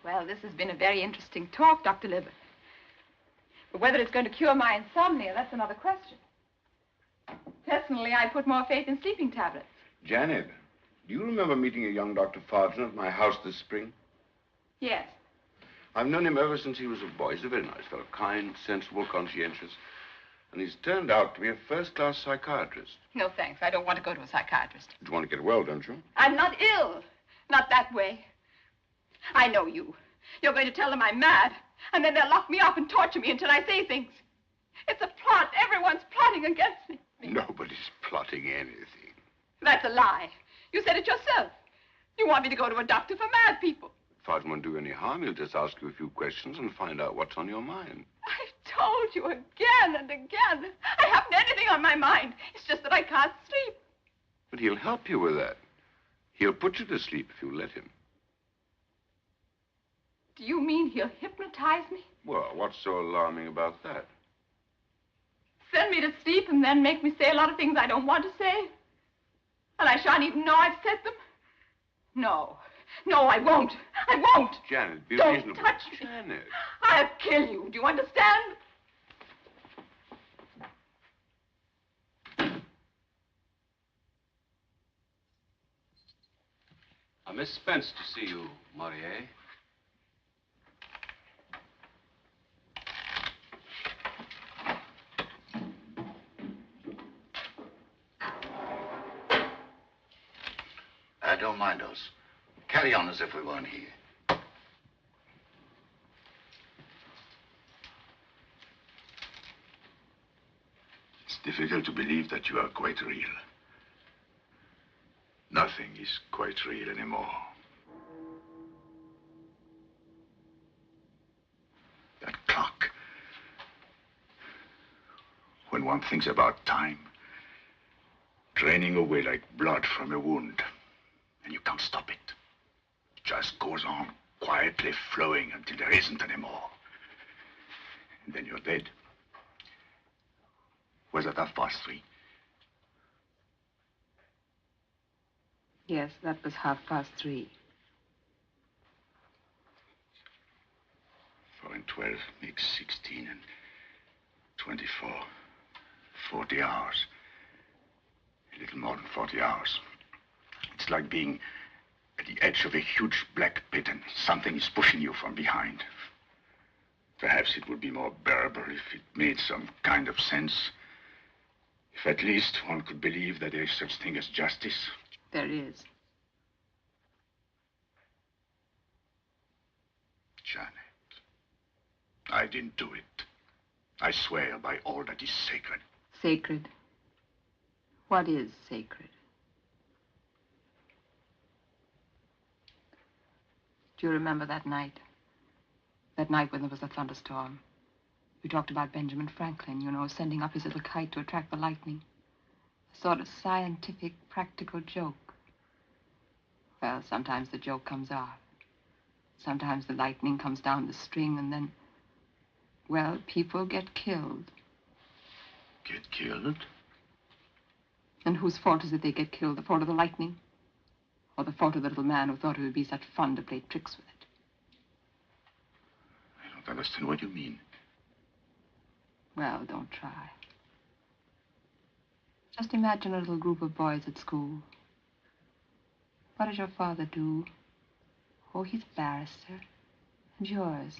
Well, this has been a very interesting talk, Dr. Libby. But whether it's going to cure my insomnia, that's another question. Personally, I put more faith in sleeping tablets. Janet, do you remember meeting a young Dr. Farton at my house this spring? Yes. I've known him ever since he was a boy. He's a very nice fellow, kind, sensible, conscientious. And he's turned out to be a first-class psychiatrist. No, thanks. I don't want to go to a psychiatrist. You want to get well, don't you? I'm not ill. Not that way. I know you. You're going to tell them I'm mad, and then they'll lock me up and torture me until I say things. It's a plot. Everyone's plotting against me. Nobody's plotting anything. That's a lie. You said it yourself. You want me to go to a doctor for mad people. Farton won't do any harm. He'll just ask you a few questions and find out what's on your mind. I've told you again and again. I haven't anything on my mind. It's just that I can't sleep. But he'll help you with that. He'll put you to sleep if you let him. Do you mean he'll hypnotize me? Well, what's so alarming about that? Send me to sleep and then make me say a lot of things I don't want to say? And I shan't even know I've said them? No. No, I won't. I won't. Janet, be Don't reasonable. touch me. Janet. I'll kill you. Do you understand? Miss Spence to see you, Maurier. I don't mind us. Carry on as if we weren't here. It's difficult to believe that you are quite real. Nothing is quite real anymore. That clock. When one thinks about time, draining away like blood from a wound, and you can't stop it. It just goes on quietly flowing until there isn't anymore. And then you're dead. Was it 3:30? Yes, that was 3:30. 4 and 12 makes 16 and 24. 40 hours. A little more than 40 hours. It's like being at the edge of a huge black pit and something is pushing you from behind. Perhaps it would be more bearable if it made some kind of sense. If at least one could believe that there is such thing as justice. There is. Janet, I didn't do it. I swear by all that is sacred. Sacred? What is sacred? Do you remember that night? That night when there was a thunderstorm. We talked about Benjamin Franklin, you know, sending up his little kite to attract the lightning. A sort of scientific, practical joke. Well, sometimes the joke comes off. Sometimes the lightning comes down the string and then, well, people get killed. Get killed? And whose fault is it they get killed? The fault of the lightning? Or the fault of the little man who thought it would be such fun to play tricks with it? I don't understand what you mean. Well, don't try. Just imagine a little group of boys at school. What does your father do? Oh, he's a barrister. And yours?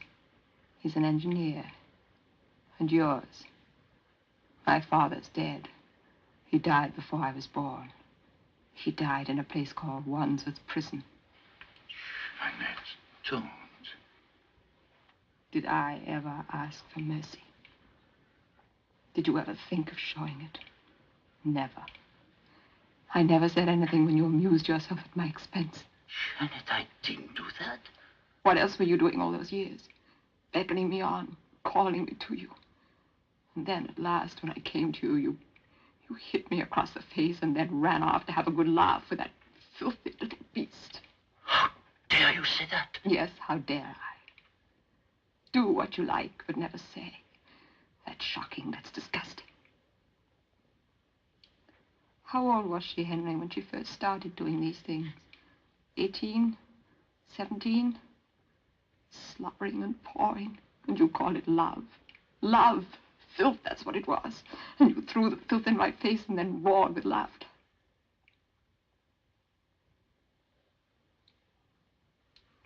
He's an engineer. And yours? My father's dead. He died before I was born. He died in a place called Wandsworth Prison. Annette, don't. Did I ever ask for mercy? Did you ever think of showing it? Never. I never said anything when you amused yourself at my expense. Janet, I didn't do that. What else were you doing all those years? Beckoning me on, calling me to you. And then at last, when I came to you, you hit me across the face and then ran off to have a good laugh with that filthy little beast. How dare you say that? Yes, how dare I? Do what you like, but never say. That's shocking, that's disgusting. How old was she, Henry, when she first started doing these things? 18? 17? Slobbering and pawing, and you call it love. Love. Filth, that's what it was. And you threw the filth in my face and then roared with laughter.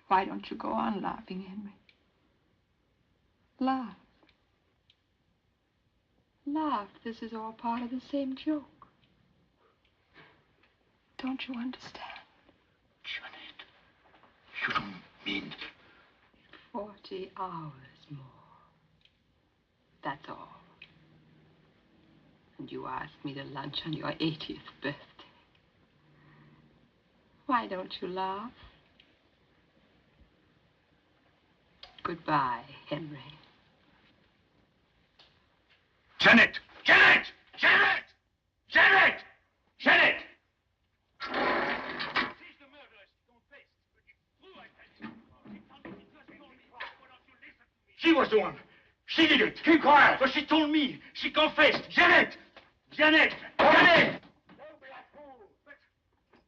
Why don't you go on laughing, Henry? Laugh. Laugh. This is all part of the same joke. Don't you understand? Janet, you don't mean... 40 hours more. That's all. And you asked me to lunch on your 80th birthday. Why don't you laugh? Goodbye, Henry. Janet! Janet! Janet! Janet! Janet! She was the one. She did it. Keep quiet. But she told me. She confessed. Janet! Janet! Janet!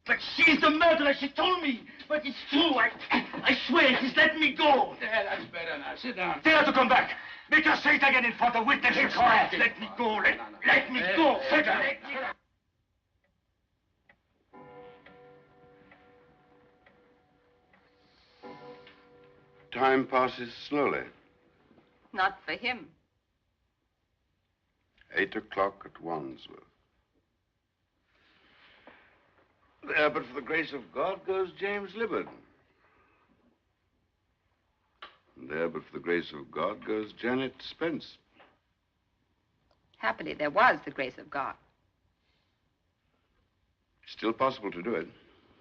But she's the murderer. She told me. But it's true. I swear. She's let me go. Yeah, that's better now. Sit down. Tell her to come back. Make her say it again in front of witnesses. Keep quiet. Let me go. Let me go. Let me go. Time passes slowly. Not for him. 8 o'clock at Wandsworth. There, but for the grace of God, goes James Libbard. And there, but for the grace of God, goes Janet Spence. Happily, there was the grace of God. Still possible to do it.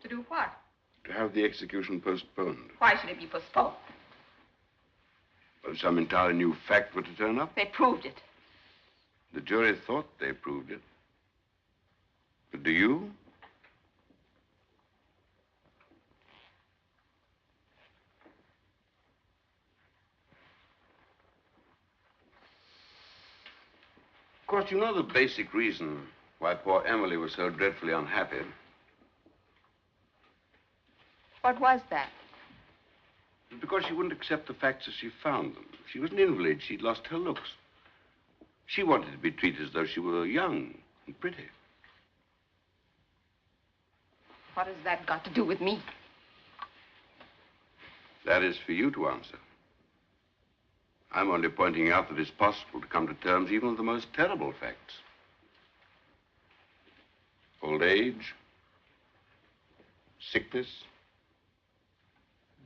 To do what? To have the execution postponed. Why should it be postponed? If some entirely new fact were to turn up. They proved it. The jury thought they proved it. But do you? Of course, you know the basic reason why poor Emily was so dreadfully unhappy. What was that? Because she wouldn't accept the facts as she found them. She was an invalid. She'd lost her looks. She wanted to be treated as though she were young and pretty. What has that got to do with me? That is for you to answer. I'm only pointing out that it's possible to come to terms even with the most terrible facts. Old age, sickness,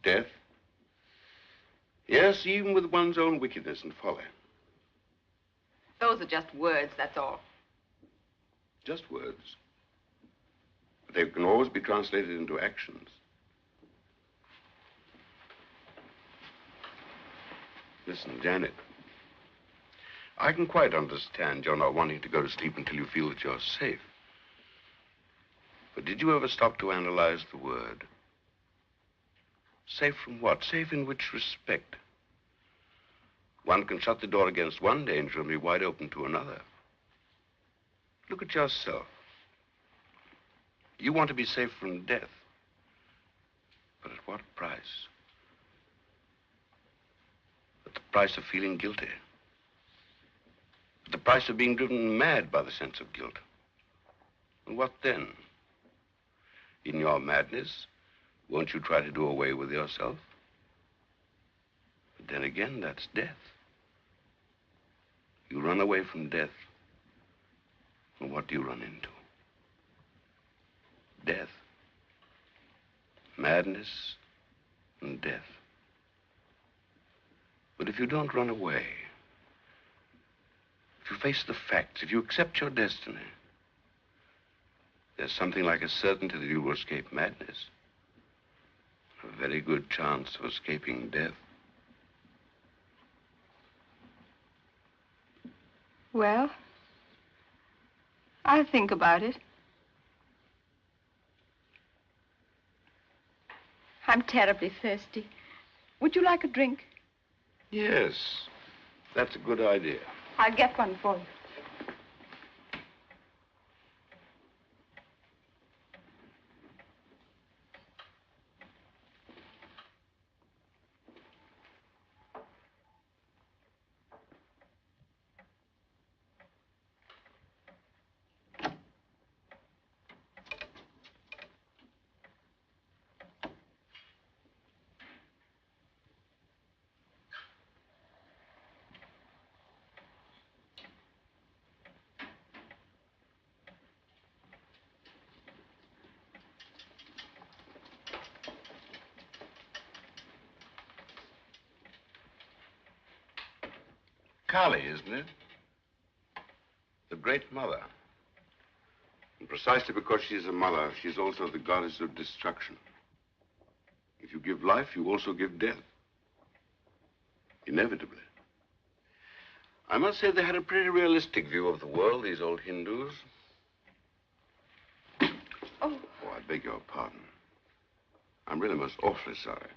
death. Yes, even with one's own wickedness and folly. Those are just words, that's all. Just words. But they can always be translated into actions. Listen, Janet. I can quite understand you're not wanting to go to sleep until you feel that you're safe. But did you ever stop to analyze the word? Safe from what? Safe in which respect? One can shut the door against one danger and be wide open to another. Look at yourself. You want to be safe from death. But at what price? At the price of feeling guilty. At the price of being driven mad by the sense of guilt. And what then? In your madness, won't you try to do away with yourself? But then again, that's death. You run away from death. And what do you run into? Death. Madness and death. But if you don't run away, if you face the facts, if you accept your destiny, There's something like a certainty that you will escape madness. A very good chance of escaping death. Well, I'll think about it. I'm terribly thirsty. Would you like a drink? Yes, that's a good idea. I'll get one for you. Kali, isn't it? The great mother. And precisely because she's a mother, she's also the goddess of destruction. If you give life, you also give death. Inevitably. I must say they had a pretty realistic view of the world, these old Hindus. Oh, I beg your pardon. I'm really most awfully sorry.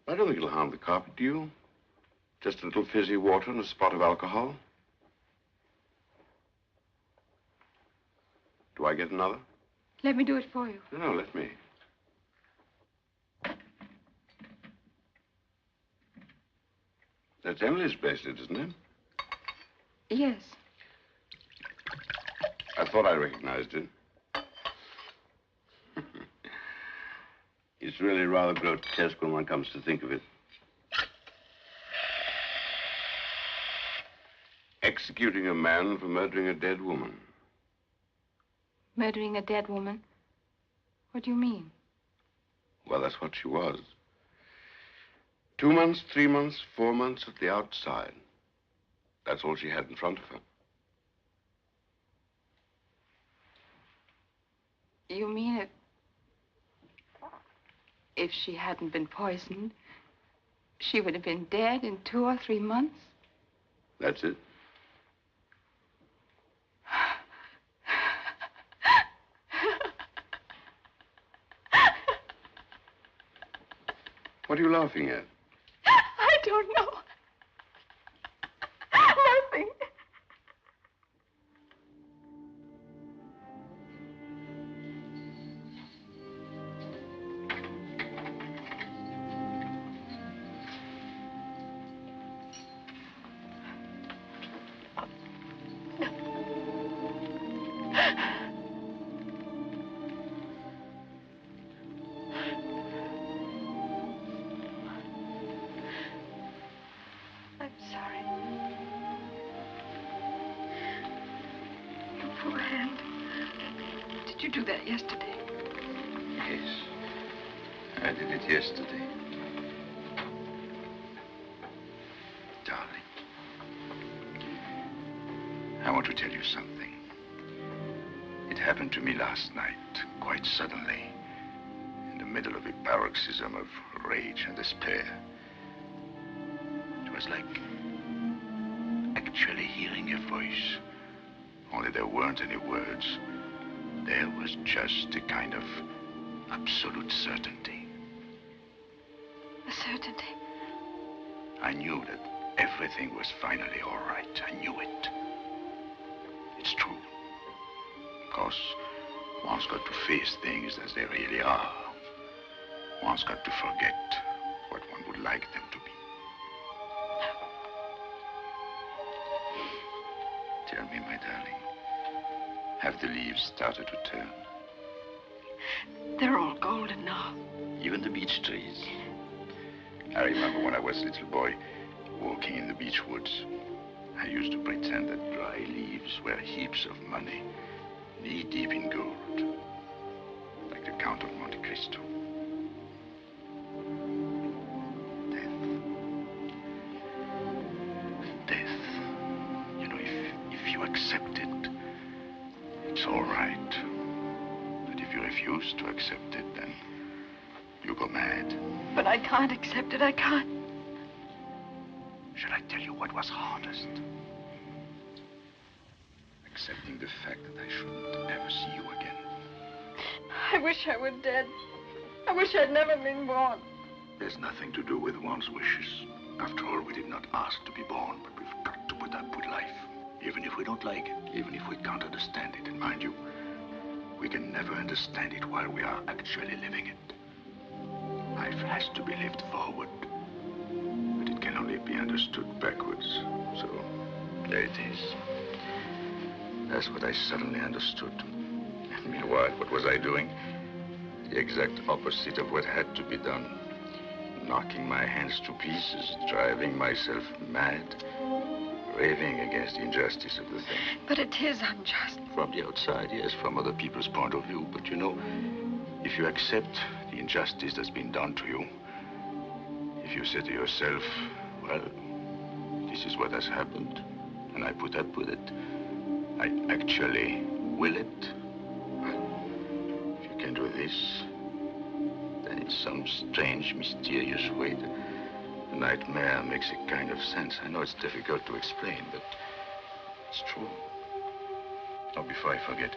I don't think it'll harm the carpet, do you? Just a little fizzy water and a spot of alcohol. Do I get another? Let me do it for you. No, let me. That's Emily's bracelet, isn't it? Yes. I thought I recognized it. It's really rather grotesque when one comes to think of it. Executing a man for murdering a dead woman. Murdering a dead woman? What do you mean? Well, that's what she was. 2 months, 3 months, 4 months at the outside. That's all she had in front of her. You mean if she hadn't been poisoned, she would have been dead in 2 or 3 months? That's it. What are you laughing at? I don't know. Nothing. I'm sorry. Your poor hand. Did you do that yesterday? Yes. I did it yesterday. Darling. I want to tell you something. It happened to me last night, quite suddenly, in the middle of a paroxysm of rage and despair. It was like actually hearing a voice. Only there weren't any words. There was just a kind of absolute certainty. A certainty. I knew that everything was finally all right. I knew it. It's true. Of course, one's got to face things as they really are. One's got to forget what one would like them to be. Tell me, my darling, have the leaves started to turn? They're all golden now. Even the beech trees. I remember when I was a little boy, walking in the beech woods. I used to pretend that dry leaves were heaps of money, knee-deep in gold, like the Count of Monte Cristo. Death. You know, if you accept it, it's all right. refuse to accept it, then you go mad. But I can't accept it. I can't. Shall I tell you what was hardest? Accepting the fact that I shouldn't ever see you again. I wish I were dead. I wish I'd never been born. There's nothing to do with one's wishes. After all, we did not ask to be born, but we've got to put up with life. Even if we don't like it, even if we can't understand it. And mind you, we can never understand it while we are actually living it. Life has to be lived forward, but it can only be understood backwards. So, there it is. That's what I suddenly understood. And meanwhile, what was I doing? The exact opposite of what had to be done. Knocking my hands to pieces, driving myself mad, raving against the injustice of the thing. But it is unjust. From the outside, yes, from other people's point of view. But you know, if you accept the injustice that's been done to you, if you say to yourself, well, this is what has happened, and I put up with it, I actually will it. If you can do this, then in some strange, mysterious way, the nightmare makes a kind of sense. I know it's difficult to explain, but it's true. Oh, before I forget,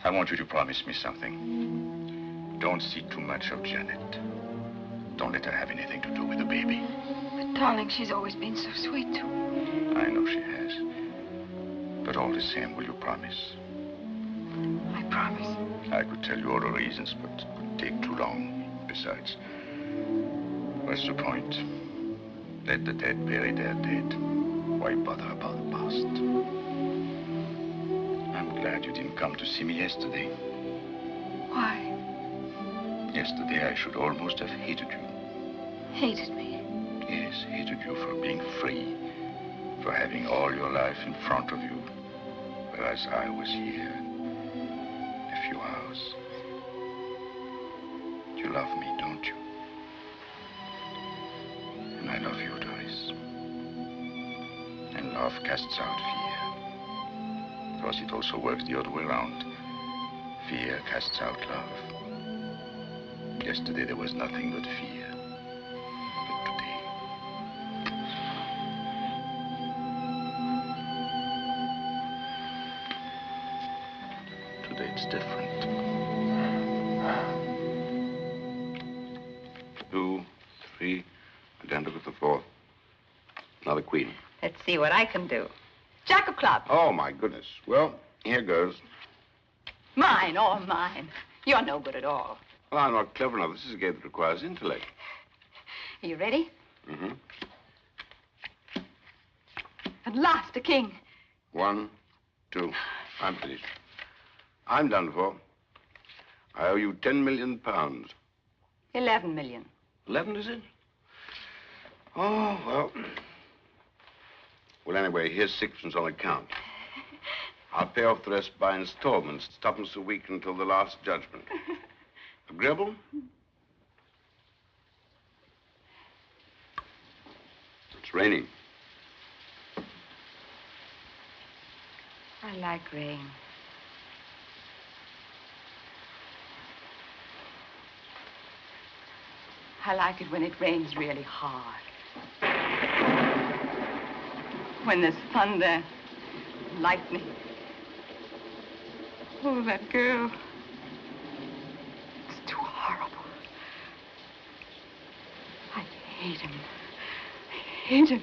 I want you to promise me something. Don't see too much of Janet. Don't let her have anything to do with the baby. But darling, she's always been so sweet to me. I know she has. But all the same, will you promise? I promise. I could tell you all the reasons, but it would take too long. Besides, what's the point? Let the dead bury their dead. Why bother about the past? I'm glad you didn't come to see me yesterday. Why? Yesterday, I should almost have hated you. Hated me? Yes, hated you for being free, for having all your life in front of you, whereas I was here a few hours. You love me, don't you? And I love you, Doris. And love casts out fear. Of course, it also works the other way around. Fear casts out love. Yesterday, there was nothing but fear. But today it's different. 2, 3, and then look at the 4th. Another queen. Let's see what I can do. Jack of clubs. Oh, my goodness. Well, here goes. Mine, all mine. You're no good at all. Well, I'm not clever enough. This is a game that requires intellect. Are you ready? Mm-hmm. At last, a king. 1, 2. I'm finished. I'm done for. I owe you 10 million pounds. 11 million. 11, is it? Oh, well. Well, anyway, here's 6 on account. I'll pay off the rest by installments, 2 a week until the last judgment. Agreeable? It's raining. I like rain. I like it when it rains really hard. When there's thunder, lightning. Oh, that girl. It's too horrible. I hate him. I hate him.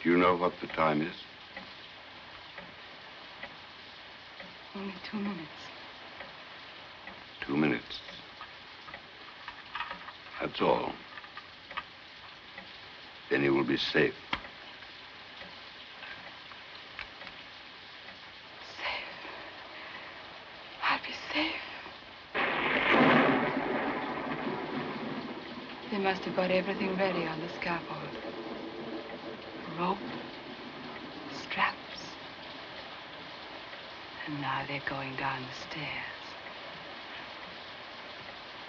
Do you know what the time is? Only 2 minutes. 2 minutes. That's all. Then you will be safe. I'll be safe. They must have got everything ready on the scaffold. A rope, straps. And now they're going down the stairs.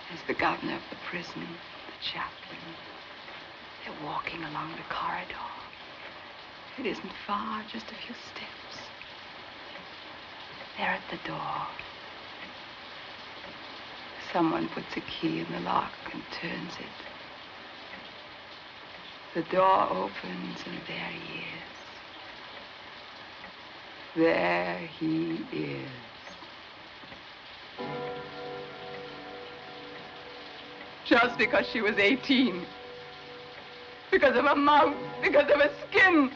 There's the governor of the prison, the chaplain. They're walking along the corridor. It isn't far, just a few steps. They're at the door. Someone puts a key in the lock and turns it. The door opens and there he is. There he is. Just because she was 18. Because of her mouth, because of her skin.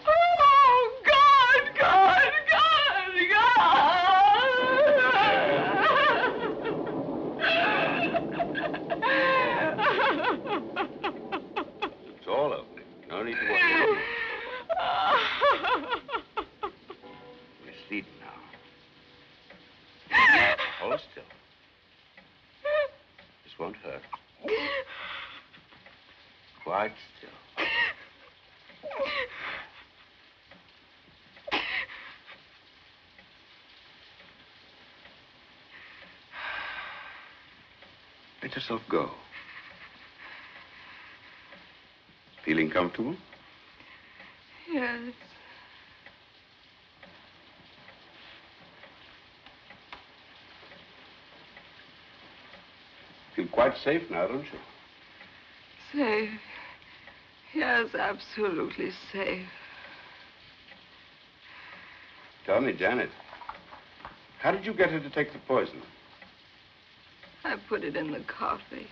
Oh, God, God, God, It's all over. No need to worry anymore. You're sleeping now. Hold still. This won't hurt. Quite still. Let yourself go. Feeling comfortable? Yes. Feel quite safe now, don't you? Safe. Yes, absolutely safe. Tell me, Janet, how did you get her to take the poison? I put it in the coffee.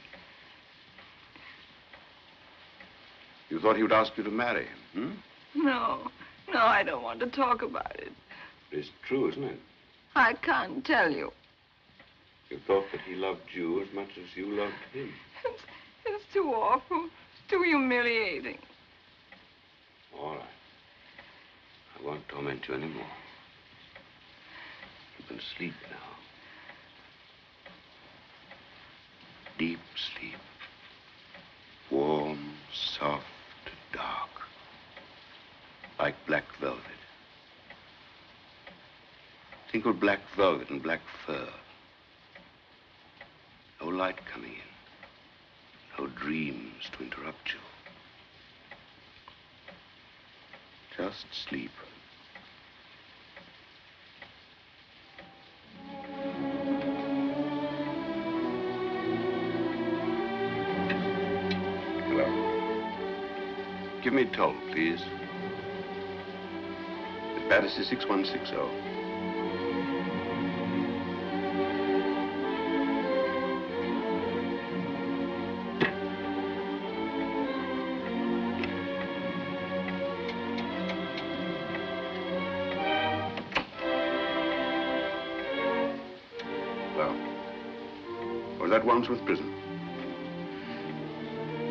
You thought he would ask you to marry him, No, I don't want to talk about it. It's true, isn't it? I can't tell you. You thought that he loved you as much as you loved him. It's too awful. It's too humiliating. All right. I won't torment you anymore. You can sleep now. Deep sleep. Warm, soft, dark. Like black velvet. Think of black velvet and black fur. No light coming in. No dreams to interrupt you. Just sleep. Hello. Give me 12, please. The Battersea 6160. That Wandsworth prison.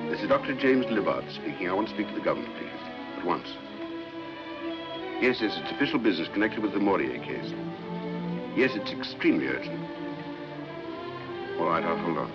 This is Dr. James Libbard speaking. I want to speak to the governor, please. At once. Yes, it's official business connected with the Maurier case. Yes, it's extremely urgent. All right, I'll hold on.